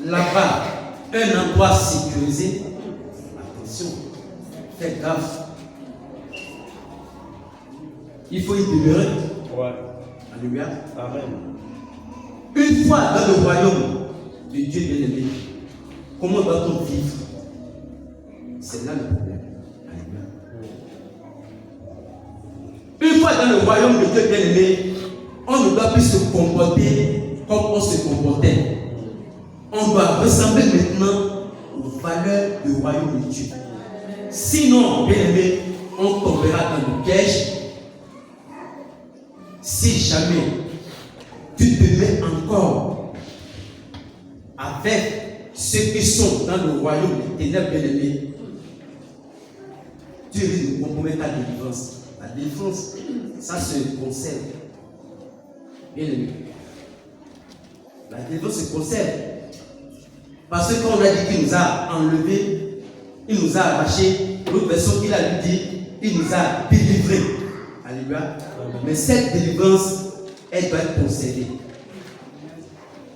là-bas, un endroit sécurisé, attention, fais gaffe. Il faut y demeurer. Ouais. Alléluia. Amen. Une fois dans le royaume de Dieu bien-aimé, comment doit-on vivre? C'est là le problème. Alléluia. Une fois dans le royaume de Dieu bien-aimé, on ne doit plus se comporter comme on se comportait. On doit ressembler maintenant aux valeurs du royaume de Dieu. Sinon, bien-aimé, on tombera dans le piège. Si jamais tu te mets encore avec ceux qui sont dans le royaume des ténèbres, bien-aimé, tu risques de compromettre ta délivrance. La délivrance, ça se conserve. Bien-aimé. La délivrance se conserve. Parce que quand on a dit qu'il nous a enlevés, il nous a arrachés, l'autre personne, il a lui dit, il nous a délivrés. Alléluia. Mais cette délivrance, elle doit être conservée.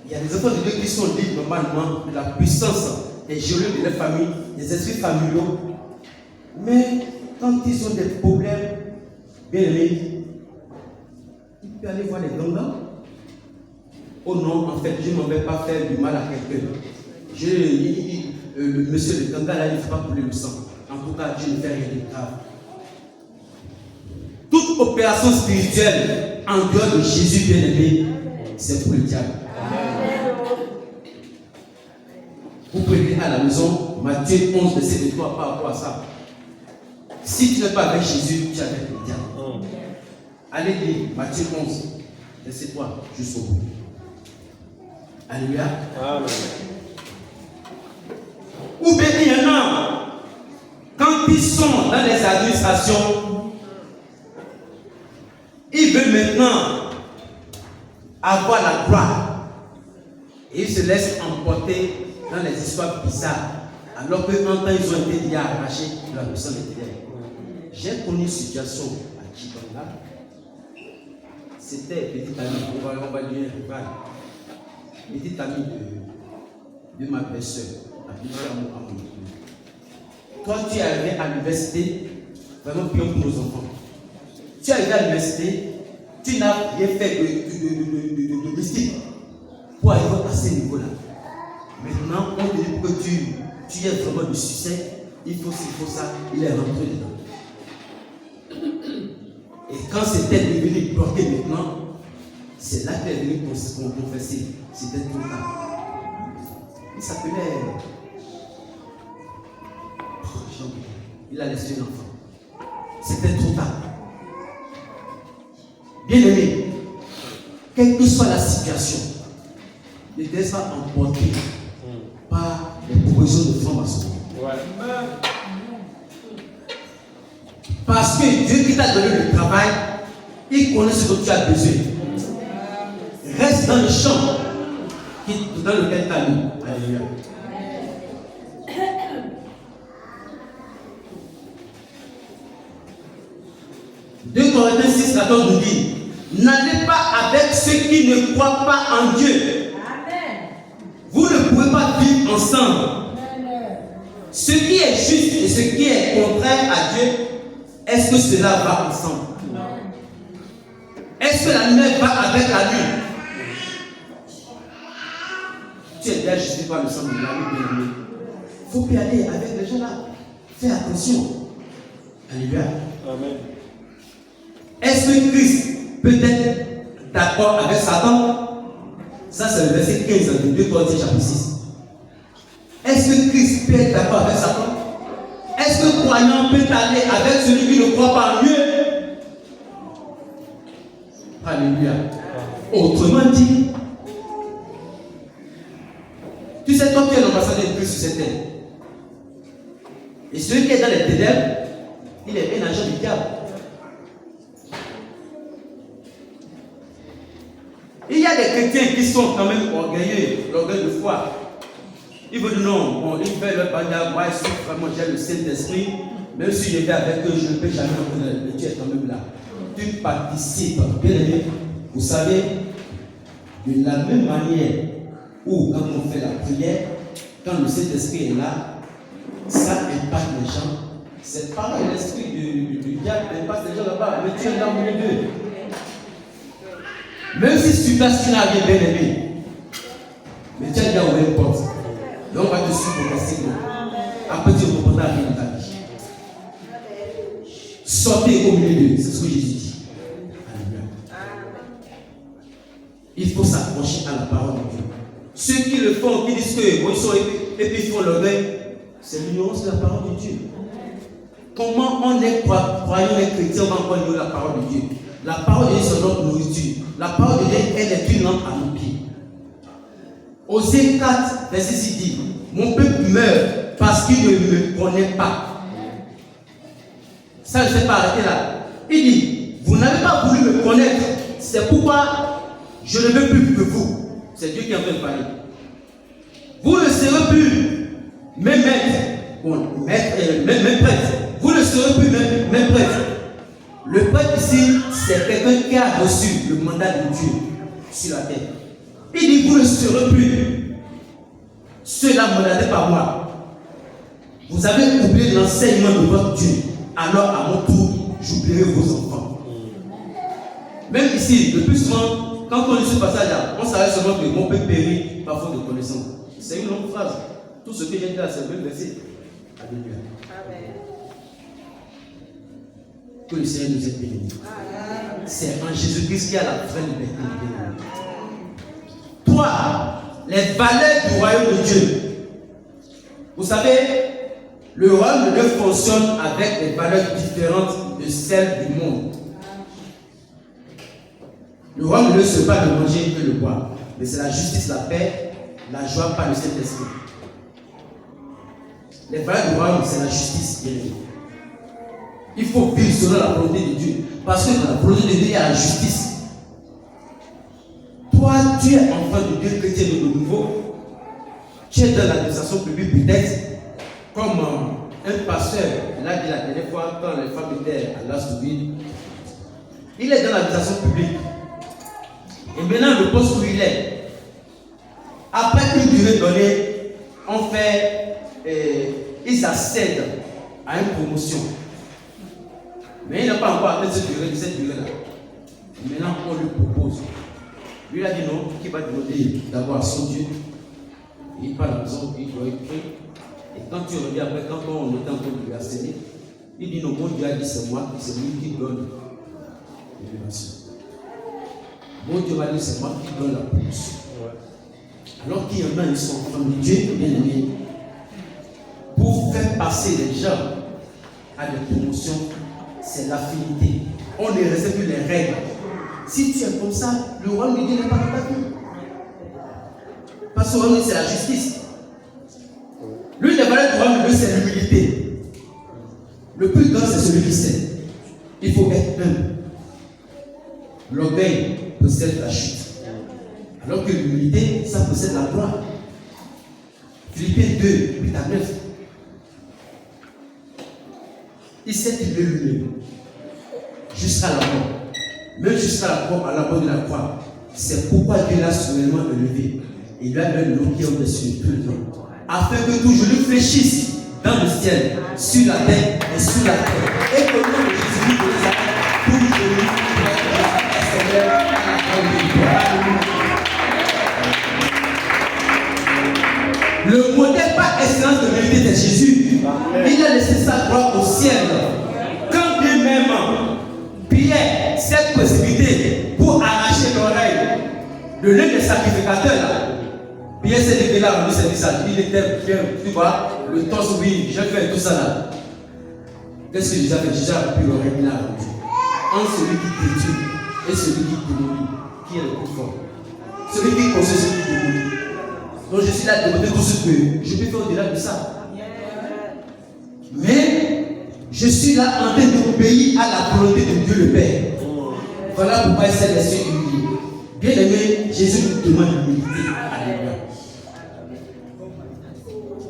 Il y a des enfants de Dieu qui sont libres normalement de la puissance des géologues de leur famille, des esprits familiaux. Mais quand ils ont des problèmes, bien aimés, ils peuvent aller voir les gangas. Oh non, en fait, je ne m'en vais pas faire du mal à quelqu'un. Le monsieur de ganga là, il ne faut pas couler le sang. En tout cas, Dieu ne fait rien de grave. Toute opération spirituelle en dehors de Jésus bien-aimé, c'est pour le diable. Vous pouvez lire à la maison Matthieu 11, verset 3 par rapport à ça. Si tu n'es pas avec Jésus, tu es avec le diable. Allez lire Matthieu 11, verset 3 jusqu'au bout. Alléluia. Amen. Ou bien il y en a, quand ils sont dans les administrations, ils veulent maintenant avoir la gloire. Et ils se laissent emporter dans les histoires bizarres. Alors qu'en temps, ils ont été liés arrachés de la puissance des ténèbres. J'ai connu une situation à Kibanga. C'était petite amie, on va lui dire, petite amie de ma belle-sœur. Toi, tu es arrivé à l'université, vraiment prions pour nos enfants. Tu es arrivé à l'université, tu n'as rien fait de mystique pour arriver à ce niveau-là. Maintenant, on te dit que tu aies vraiment du succès, il faut ça, il est rentré dedans. Et quand c'était devenu bloqué maintenant, c'est là qu'il est venu confesser. C'était tout le temps. Il s'appelait. Il a laissé un enfant. C'était trop tard. Bien aimé, quelle que soit la situation, ne te laisse pas emporter par les propositions de franc-maçon. Parce que Dieu qui t'a donné le travail, il connaît ce dont tu as besoin. Reste dans le champ dans lequel tu as mis. Alléluia. Deux Corinthiens 6, 14 nous dit, n'allez pas avec ceux qui ne croient pas en Dieu. Amen. Vous ne pouvez pas vivre ensemble. Amen. Ce qui est juste et ce qui est contraire à Dieu, est-ce que cela va ensemble? Amen. Est-ce que la lumière va avec la nuit? Tu es bien justifié par le sang de la nuit, bien aimé. Il faut y aller avec les gens là. Fais attention. Alléluia. Amen. Est-ce que Christ peut être d'accord avec Satan? Ça, c'est le verset 15 de 2 Corinthiens chapitre 6. Est-ce que Christ peut être d'accord avec Satan? Est-ce que le croyant peut aller avec celui qui ne croit pas en Dieu? Alléluia. Autrement dit, tu sais, toi, tu es l'ambassadeur de Christ sur cette terre. Et celui qui est dans les ténèbres, il est un agent du diable. Il y a des chrétiens qui sont quand même orgueilleux, l'orgueil de foi. Ils veulent non, bon, ils veulent leur bandage, moi je suis vraiment, j'ai le Saint-Esprit, même si je vais avec eux, je ne peux jamais reconnaître, mais tu es quand même là. Tu participes, bien aimé. Vous savez, de la même manière où quand on fait la prière, quand le Saint-Esprit est là, ça impacte les gens. C'est pareil, l'esprit du diable impacte les gens là-bas, mais tu es dans le milieu. Même si tu n'as rien bien aimé, mais tu as déjà ouvert une porte. Donc on va te suivre progressivement. Après tu ne reprendras rien dans ta vie. Sortez au milieu d'eux, c'est ce que Jésus dit. Alléluia. Il faut s'accrocher à la parole de Dieu. Ceux qui le font, qui disent que bon, ils sont et puis ils font l'orgueil, c'est l'ignorance de la parole de Dieu. Comment on est croyant et chrétien, on va encore ignorer la parole de Dieu. La parole de Dieu, c'est notre nourriture. La parole de Dieu, elle est une lampe à nos pieds. Osée 4, verset 6 dit, mon peuple meurt parce qu'il ne me connaît pas. Ça, je ne sais pas arrêter là. Il dit, vous n'avez pas voulu me connaître, c'est pourquoi je ne veux plus que vous. C'est Dieu qui est en train de parler. Vous ne serez plus mes maîtres, mes prêtres. Vous ne serez plus mes prêtres. Le prêtre ici, c'est quelqu'un qui a reçu le mandat de Dieu sur la terre. Il dit, vous ne serez plus ceux-là mandatés par moi. Vous avez oublié l'enseignement de votre Dieu. Alors, à mon tour, j'oublierai vos enfants. Même ici, le plus souvent, quand on lit ce passage-là, on s'arrête seulement que mon peuple périt par faute de connaissance. C'est une longue phrase. Tout ce que j'ai dit là, c'est le même verset. Alléluia. Que le Seigneur nous ait bénis. C'est en Jésus-Christ qui a la vraie liberté. Toi, les valeurs du royaume de Dieu. Vous savez, le royaume de Dieu fonctionne avec des valeurs différentes de celles du monde. Le royaume de Dieu, ce n'est pas de manger et de boire, mais c'est la justice, la paix, la joie par le Saint-Esprit. Les valeurs du royaume, c'est la justice, bien aimé. Il faut vivre selon la volonté de Dieu. Parce que dans la volonté de Dieu, il y a la justice. Toi, tu es enfant de Dieu chrétien de nouveau. Tu es dans l'administration publique peut-être. Comme un pasteur l'a dit la dernière fois quand les femmes étaient à l'Assouville. Il est dans l'administration publique. Et maintenant, le poste où il est, après une durée donnée, on fait, ils accèdent à une promotion. Mais il n'a pas encore atteint cette durée-là. Maintenant, on lui propose. Lui, il a dit non, qu'il va demander d'abord à son Dieu. Il parle à la maison, il doit écrire. Et quand tu reviens après, quand on est en train de lui harceler, il dit non, mon Dieu a dit c'est moi, c'est lui qui donne l'élévation. Mon Dieu m'a dit c'est moi qui donne la promotion. Alors qu'il y en a, ils sont enfants de Dieu, bien aimés. Pour faire passer les gens à des promotions, c'est l'affinité. On ne respecte plus les règles. Si tu es comme ça, le royaume de Dieu n'est pas dans ta vie. Parce que le royaume, c'est la justice. L'une des valeurs du royaume de Dieu, c'est l'humilité. Le plus grand, c'est celui qui sait. Il faut être humble. L'orgueil possède la chute. Alors que l'humilité, ça possède la gloire. Philippiens 2, 8 à 9. Il s'est élevé lui-même jusqu'à la mort. Même jusqu'à la mort, à la mort de la croix. C'est pourquoi Dieu l'a soudainement élevé. Il lui a donné le nom qui est au-dessus de tout le nom. Afin que tout genou fléchisse dans le ciel, sur la terre et sous la terre. Et que le nom de Jésus de Nazareth, tout genou fléchisse à la terre. Le modèle par excellence de vérité de Jésus. Il a laissé sa gloire au ciel. Quand bien même Pierre cette possibilité pour arracher l'oreille de l'un des sacrificateurs là. Pierre s'est levé là, rendu service à lui. Il était bien, tu vois, le torse, oui, j'ai fait tout ça là. Qu'est-ce que Jésus a fait? Jésus a pris l'oreille là. Entre celui qui détruit et celui qui démolit, qui est le plus fort? Celui qui construit, celui qui démolit. Donc je suis là de demander tout ce que je peux faire au-delà de ça. Mais je suis là en train d'obéir à la volonté de Dieu le Père. Voilà pourquoi il s'est laissé humilier. Bien aimé, Jésus nous demande l'humilité. Alléluia.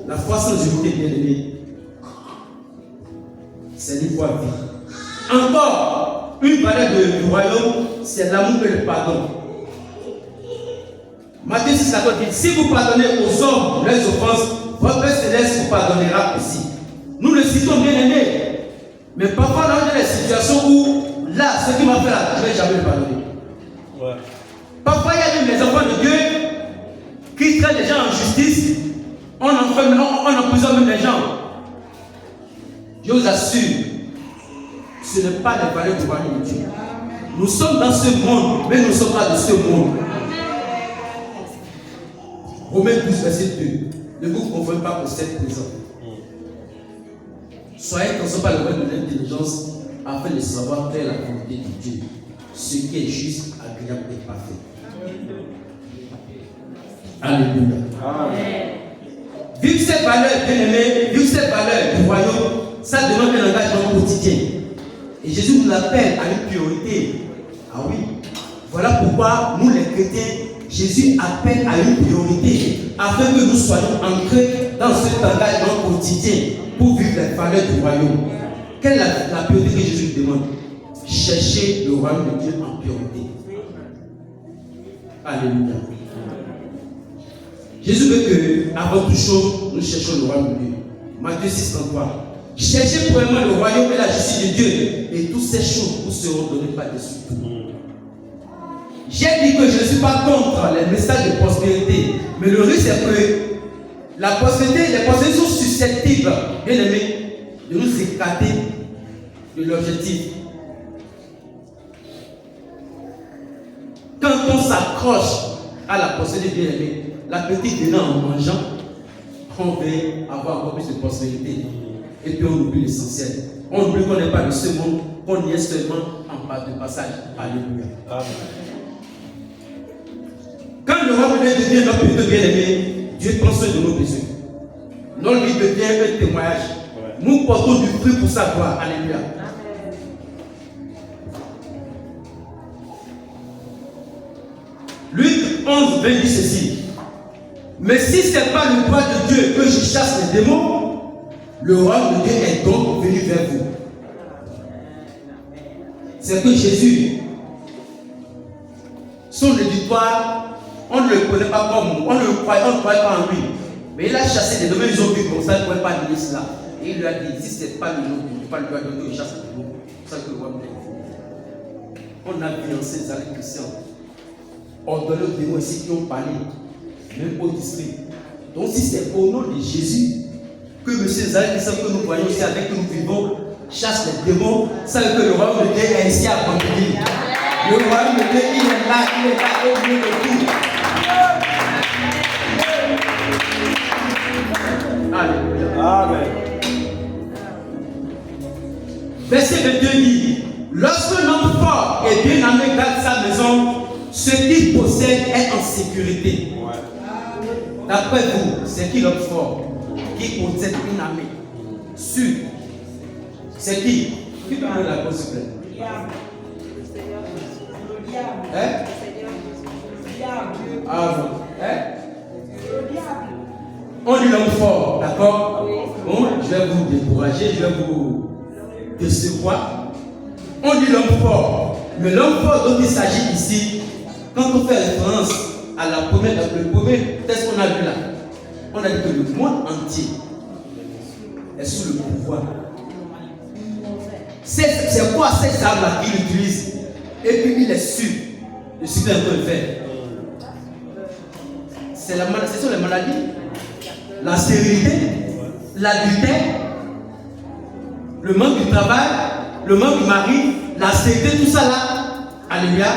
La foi sans humilité, bien aimé, c'est une foi vide. Encore, une valeur du royaume, c'est l'amour et le pardon. Matthieu 6, 14 dit, si vous pardonnez aux hommes leurs offenses, votre Père Céleste vous pardonnera aussi. Nous le citons, bien aimé. Mais parfois, dans des situations où, là, ce qui m'a fait là, je ne vais jamais le pardonner. Ouais. Parfois, il y a même les enfants de Dieu qui traitent les gens en justice. On emprisonne même les gens. Je vous assure, ce n'est pas les valeurs du royaume de Dieu. Nous sommes dans ce monde, mais nous ne sommes pas de ce monde. Romains 12, verset 2. Ne vous conformez pas au siècle présent. Soyez conscients par le moyen de l'intelligence afin de savoir quelle est la volonté de Dieu, ce qui est juste, agréable et parfait. Alléluia. Amen. Vivre cette valeur, bien aimé, vivre cette valeur du royaume, ça demande un engagement quotidien. Et Jésus nous appelle à une priorité. Ah oui. Voilà pourquoi nous les chrétiens, Jésus appelle à une priorité afin que nous soyons ancrés dans cet engagement quotidien pour vivre les valeurs du royaume. Quelle est la priorité que Jésus nous demande? Chercher le royaume de Dieu en priorité. Alléluia. Jésus veut que, avant toute chose, nous cherchions le royaume de Dieu. Matthieu 6, 33. Cherchez premièrement le royaume et la justice de Dieu, et toutes ces choses vous seront données par-dessus tout. J'ai dit que je ne suis pas contre les messages de prospérité, mais le risque est que la prospérité, les prospérités sont susceptibles, bien aimés, de nous écarter de l'objectif. Quand on s'accroche à la prospérité, bien aimé, la petite venant en mangeant, on veut avoir encore plus de prospérité. Et puis on oublie l'essentiel. On oublie qu'on n'est pas de ce monde, qu'on y est seulement en pas de passage. Alléluia. Amen. Quand le royaume de Dieu devient notre but bien-aimé, Dieu prend soin de nos besoins. Notre vie devient un témoignage. Ouais. Nous portons du fruit pour sa gloire. Alléluia. Luc 11, 20 dit ceci. Mais si ce n'est pas le droit de Dieu que je chasse les démons, le royaume de Dieu est donc venu vers vous. C'est que Jésus, son éditoire, on ne le connaît pas comme, on ne croit pas en lui. Mais il a chassé des démons, ils ont vu comme ça, ils ne pouvaient pas dire cela. Et il lui a dit, si ce n'est pas le nom de Dieu, pas le droit de Dieu, je chasse les démons. C'est ça que le royaume de Dieu. On a financé les années chrétiens. Ordonné aux démons ici qui ont parlé, même au district. Donc si c'est au nom de Jésus que M. Zahir, que nous voyons ici avec que nous vivons, chasse les démons, ça veut que le royaume de Dieu est ici à Bangui. Le royaume de Dieu, il est là au milieu de tout. Alléluia. Amen. Verset 22 dit, lorsque l'homme fort et bien armé garde sa maison, ce qu'il possède est en sécurité. Ouais. D'après vous, c'est qui l'homme fort qui possède une armée sûre? C'est qui? Qui peut donner la réponse, s'il vous plaît? Hein? Ah non. Hein? On dit l'homme fort, d'accord? Bon, je vais vous décourager, je vais vous décevoir. On dit l'homme fort. Mais l'homme fort dont il s'agit ici, quand on fait référence à le premier texte qu'on a vu là, on a dit que le monde entier est sous le pouvoir. C'est quoi cette arme-là qu'il utilise? Et puis il est sûr de ce qu'il est en train de faire. Ce sont les maladies, la stérilité, l'adultère, le manque du travail, le manque du mari, la stérilité, tout ça là. Alléluia.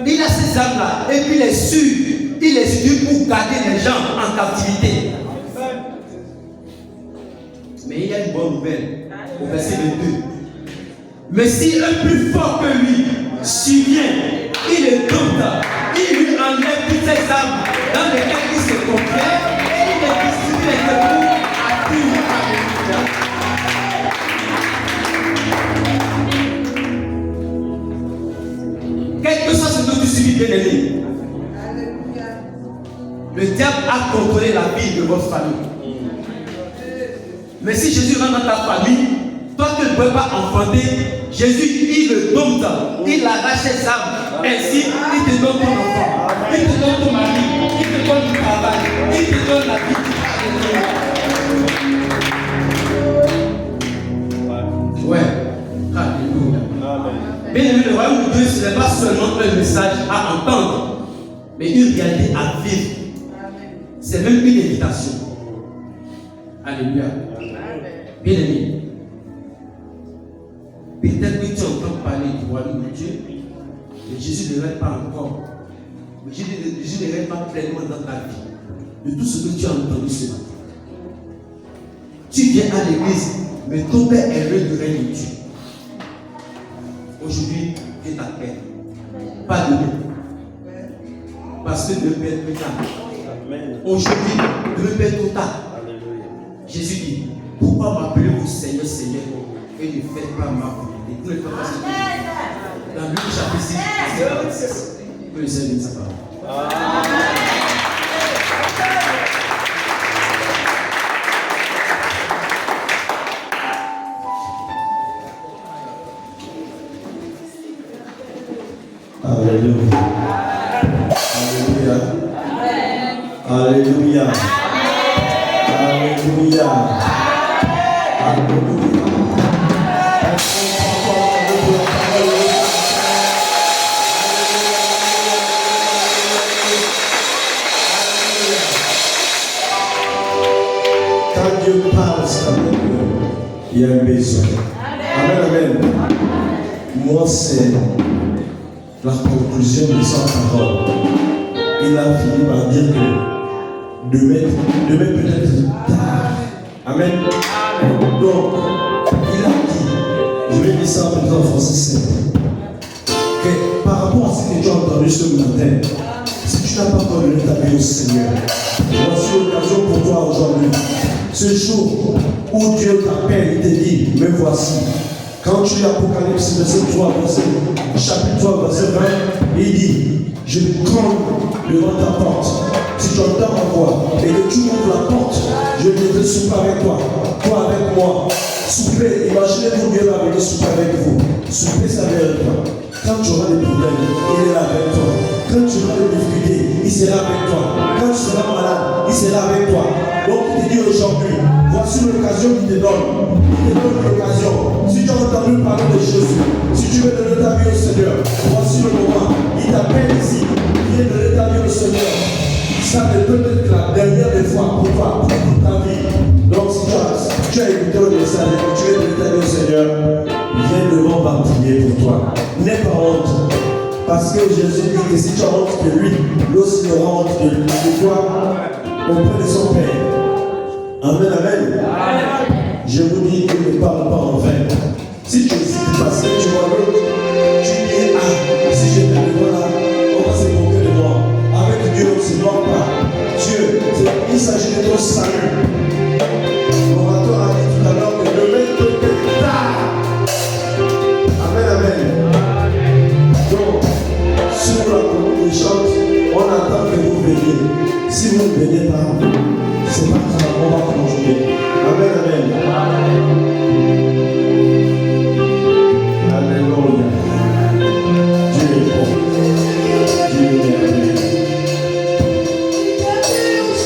Il a ces armes-là et puis il est sûr pour garder les gens en captivité. Mais il y a une bonne nouvelle au verset 22. Mais si un plus fort que lui survient, il est doute, il lui enlève toutes ses armes dans lesquelles il se confère et il les distribue les secours à tout. Quelque chose que suivi, bien aimé. Le diable a contrôlé la vie de votre famille. Mais si Jésus rentre dans ta famille, toi que tu ne peux pas enfanter, Jésus, il le dompte, il arrache ses âmes. Ainsi, il te donne ton enfant, il te donne ton mari, il te donne du travail, il te donne la vie. Ouais. Alléluia. Bien aimé, le royaume de Dieu, ce n'est pas seulement un message à entendre, mais une réalité à vivre. C'est même une invitation. Alléluia. Bien aimé, peut-être que tu entends parler du royaume de Dieu, mais Jésus ne règne pas encore. Mais Jésus ne règne pas pleinement dans ta vie. De tout ce que tu as entendu ce matin. Tu viens à l'église, mais ton Père est le règne de Dieu. Aujourd'hui, Dieu t'appelle. Pas demain. Parce que le Père est plus tard. Aujourd'hui, le Père est trop tard. Jésus dit, pourquoi m'appelez-vous Seigneur, Seigneur, et ne faites pas ma volonté? Vous ne faites pas ce que dans Luc chapitre 6, que le Seigneur sa parole. Alléluia. Alléluia. Alléluia. Alléluia. Alléluia. Quand Dieu parle, il y a un besoin. Amen, amen. Moi, c'est la conclusion de sa parole. Il a fini par dire que demain peut-être tard. Amen. Donc, il a dit, je vais dire ça en français simple, que par rapport à ce que tu as entendu ce matin, si tu n'as pas encore donné ta vie au Seigneur, voici l'occasion pour toi aujourd'hui. Ce jour où Dieu t'appelle, il te dit, me voici. Quand tu lis Apocalypse, verset 3, chapitre 3, verset 20, il dit, je me tremble devant ta porte. Si tu entends ma voix et que tu ouvres la porte, je viendrai souper avec toi, toi avec moi. Souper, imaginez-vous Dieu va venir souper avec vous. Souper, ça vient avec toi. Quand tu auras des problèmes, il est là avec toi. Quand tu auras des difficultés, il sera avec toi. Quand tu seras malade, il sera avec toi. Donc il te dit aujourd'hui, voici l'occasion qu'il te donne. Il te donne l'occasion. Si tu as entendu parler de Jésus, si tu veux donner ta vie au Seigneur, voici le moment. Il t'appelle ici. Viens donner ta vie au Seigneur. Ça ne peut être la dernière des fois pour toi, pour toute ta vie. Donc si tu as écouté le message et que tu veux donner ta vie au Seigneur, viens devant, va prier pour toi. N'aie pas honte. Parce que Jésus dit que si tu as honte de lui, l'autre aura honte de toi auprès de son Père. Amen, amen. Je vous dis qu'il ne parle pas en vain. Si tu hésites parce que tu vois l'autre, tu dis, ah, si je viens de là, on va se moquer de moi. Avec Dieu, on ne se moque pas. Dieu, il s'agit de ton salut. L'orateur a dit tout à l'heure que demain peut être tard. Amen, amen. Donc, sur la commune des chante, on attend que vous veniez. Si vous ne venez pas, c'est pas grave, on va continuer. Amen, amen. Alléluia. Dieu est bon. Dieu est merveilleux.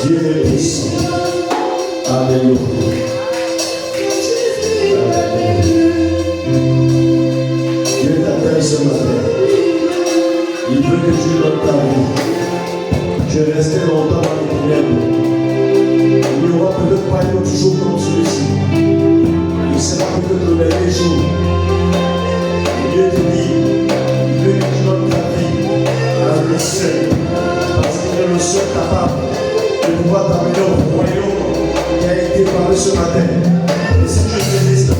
Dieu est puissant. Alléluia. Dieu t'appelle ce matin. Il veut que tu donnes ta vie. Tu es resté longtemps dans les ténèbres. Il n'y aura peut-être pas un autre jour comme celui-ci. Il sera peut-être le dernier jour. Dieu te dit, il veut que tu donnes ta vie à lui seul. Parce qu'il est le seul capable de pouvoir t'amener au royaume qui a été parlé ce matin. Et si tu résistes,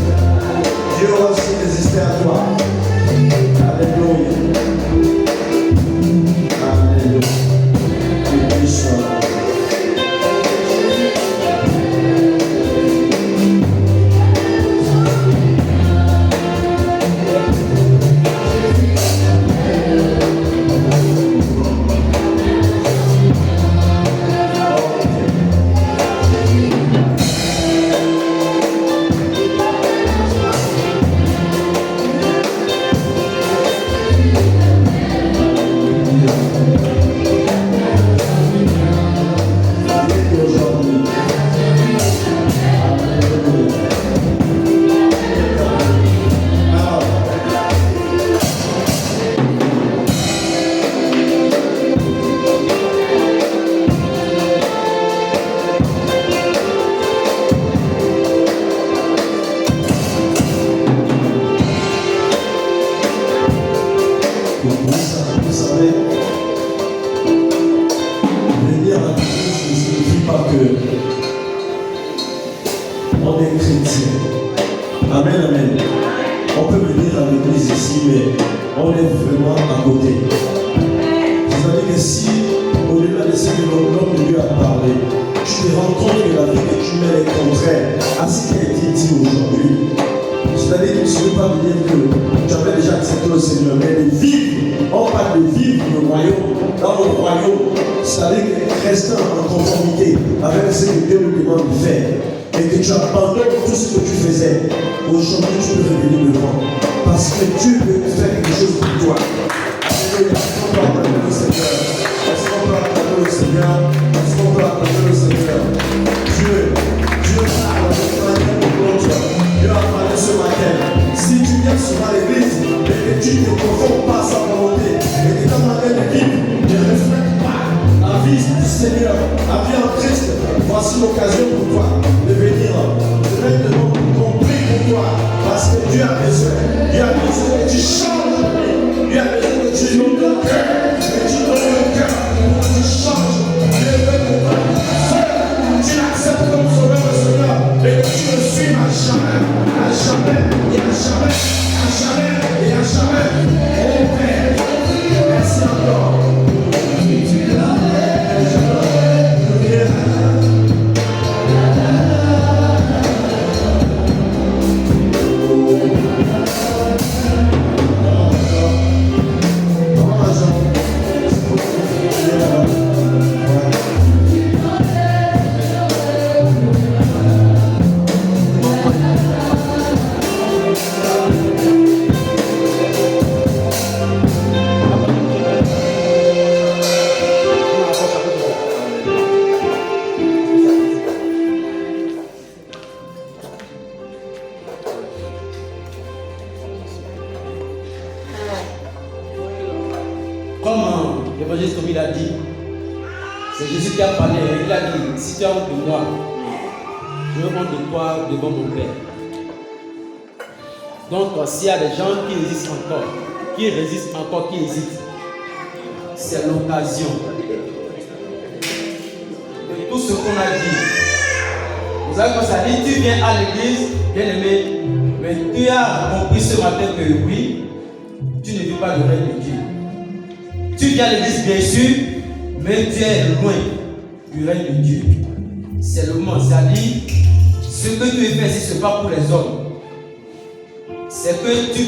Dieu va aussi résister à toi. Alléluia. Alléluia. Que Dieu soit là. Amen, amen. On peut venir à l'église ici, mais on est vraiment à côté. C'est-à-dire que si, au-delà de ce que l'homme de Dieu a parlé, tu te rends compte que la vie que tu mets est contraire à ce qui a été dit aujourd'hui. C'est-à-dire que tu ne veux pas me dire que tu avais déjà accepté le Seigneur, mais de vivre, on parle de vivre le royaume, dans le royaume, c'est-à-dire que rester en conformité avec ce que Dieu nous demande de faire, et que tu abandonnes tout ce que tu faisais, aujourd'hui tu peux revenir devant, parce que Dieu veut faire quelque chose pour toi. Alléluia. Est-ce qu'on peut acclamer le Seigneur? Est-ce qu'on peut acclamer le Seigneur? Est-ce qu'on peut acclamer le Seigneur? Dieu parle de manière ou d'autre. Dieu a parlé ce matin. Si tu viens souvent à l'église et que tu ne te conformes pas à sa volonté et que ta manière de vivre ne reflète pas la vie du Seigneur, la vie en Christ, voici l'occasion pour toi de venir, de mettre le nom compris pour toi, parce que Dieu a besoin que tu changes de vie. Dieu a besoin que tu donnes le cœur, que tu donnes le cœur pour que tu changes. Dieu veut que tu l'acceptes comme sauveur le Seigneur et que tu le suives à jamais et à jamais et à jamais. Oh Père, merci encore. Comme l'évangéliste comme il a dit, c'est Jésus qui a parlé. Il a dit, si tu as honte de moi, je veux honte de toi devant mon Père. Donc, s'il y a des gens qui résistent encore, qui hésitent, c'est l'occasion. De tout ce qu'on a dit. Vous savez quoi ça dit? Tu viens à l'église, bien aimé, mais tu as compris ce matin que oui, tu ne vis pas le règne de Dieu. Tu viens à l'église, bien sûr, mais tu es loin du règne de Dieu. C'est le moment, c'est-à-dire, ce que tu veux faire ici, ce n'est pas pour les hommes. C'est que tu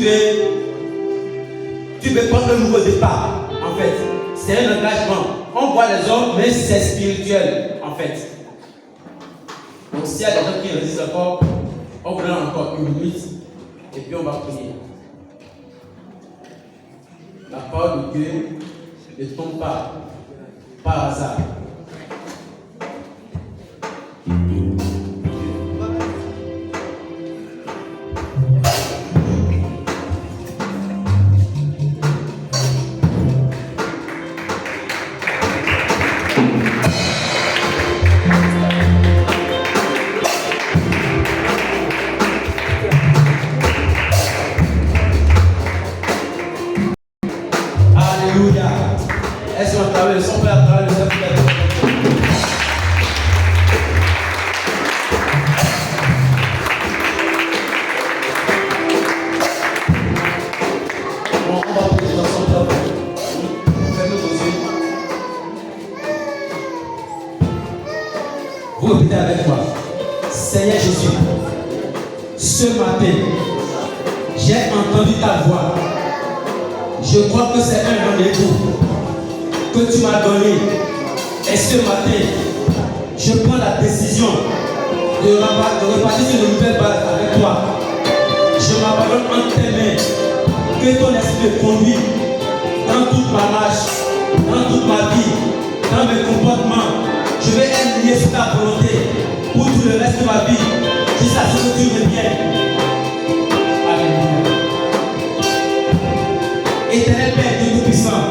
veux prendre un nouveau départ, en fait. C'est un engagement. On voit les hommes, mais c'est spirituel, en fait. Donc, s'il y a des gens qui résistent encore, on prend encore une minute, et puis on va prier. La parole de Dieu ne tombe pas par hasard. Alléluia. Est-ce qu'on travaille le son peut à travers le son? Bon, on va prier dans son temps. Fermez vos yeux. Vous répétez avec moi. Seigneur Jésus, ce matin, j'ai entendu ta voix. Je crois que c'est un rendez-vous que tu m'as donné. Et ce matin, je prends la décision de repartir sur une nouvelle base avec toi. Je m'abandonne entre tes mains. Que ton esprit me conduise dans toute ma marche, dans toute ma vie, dans mes comportements. Je vais être lié sur ta volonté pour tout le reste de ma vie, jusqu'à ce que tu reviennes. Alléluia. Éternel Père, Dieu Tout-Puissant,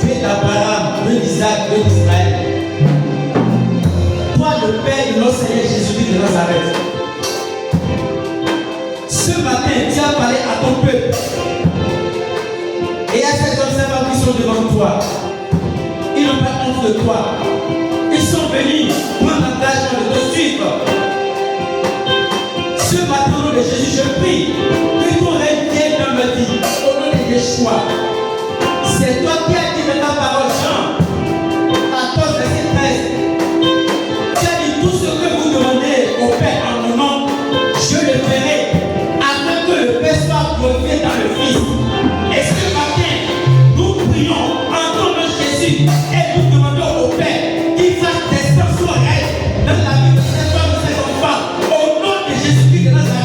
Dieu d'Abraham, Dieu d'Isaac, Dieu d'Israël, toi le Père de notre Seigneur Jésus-Christ de Nazareth, ce matin tu as parlé à ton peuple et à ces observateurs qui sont devant toi. Ils n'ont pas honte de toi. Ils sont venus prendre l'engagement de te suivre. Ce matin, de Jésus, je prie que ton règne vienne dans ma vie. Au nom de Yeshua. C'est toi qui as dit dans ta parole, Jean 14, verset 13. Tu as dit tout ce que vous demandez au Père en mon nom, je le ferai, afin que le Père soit glorifié dans le Fils. Et ce matin, nous prions en ton nom Jésus et nous demandons au Père qu'il fasse des sensations réelles dans la vie de ces femmes et de ces enfants. Au nom de Jésus-Christ de Nazareth.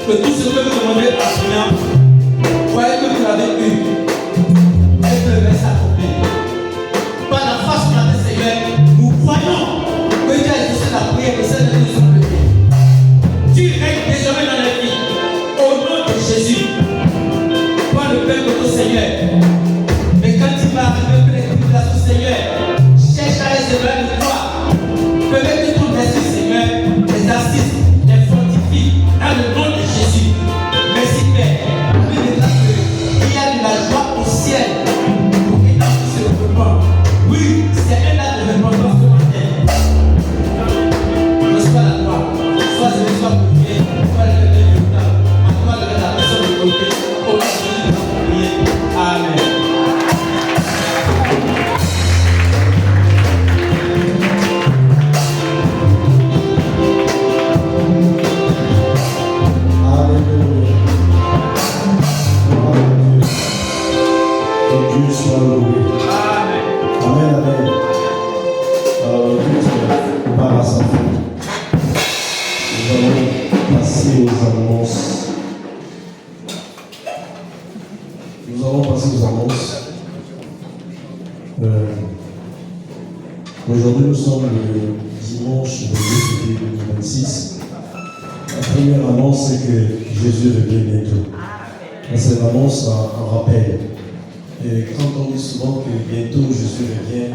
Que tout ce que vous demandez en priant, voyez que vous l'avez eu. Et que le verset s'accomplit. Par la face de la Seigneur, nous croyons que Dieu a exaucé la prière et celle de nous sommes venus. Tu règnes désormais dans la vie. Au nom de Jésus, toi le Père de ton Seigneur. Mais quand il va arriver que les tribulations, Seigneur, cherche à les éloigner de toi. Permets que ton esprit, Seigneur, les assiste, les fortifie dans le nom de Jésus. Merci Père. Oui, déclare qu'il y a de la joie au ciel pour qu'il a tout ce développement. Oui, c'est un acte de repentance ce matin. Reçois la gloire. Sois élevé, sois glorifié. Sois le Dieu du temps. À toi de la personne de côté. Au nom de Jésus, nous avons prié. Amen. Nous allons passer aux annonces. Aujourd'hui, nous sommes le dimanche de février 2026. La première annonce, c'est que Jésus revient bientôt. C'est l'annonce, un rappel. Et quand on dit souvent que bientôt Jésus revient,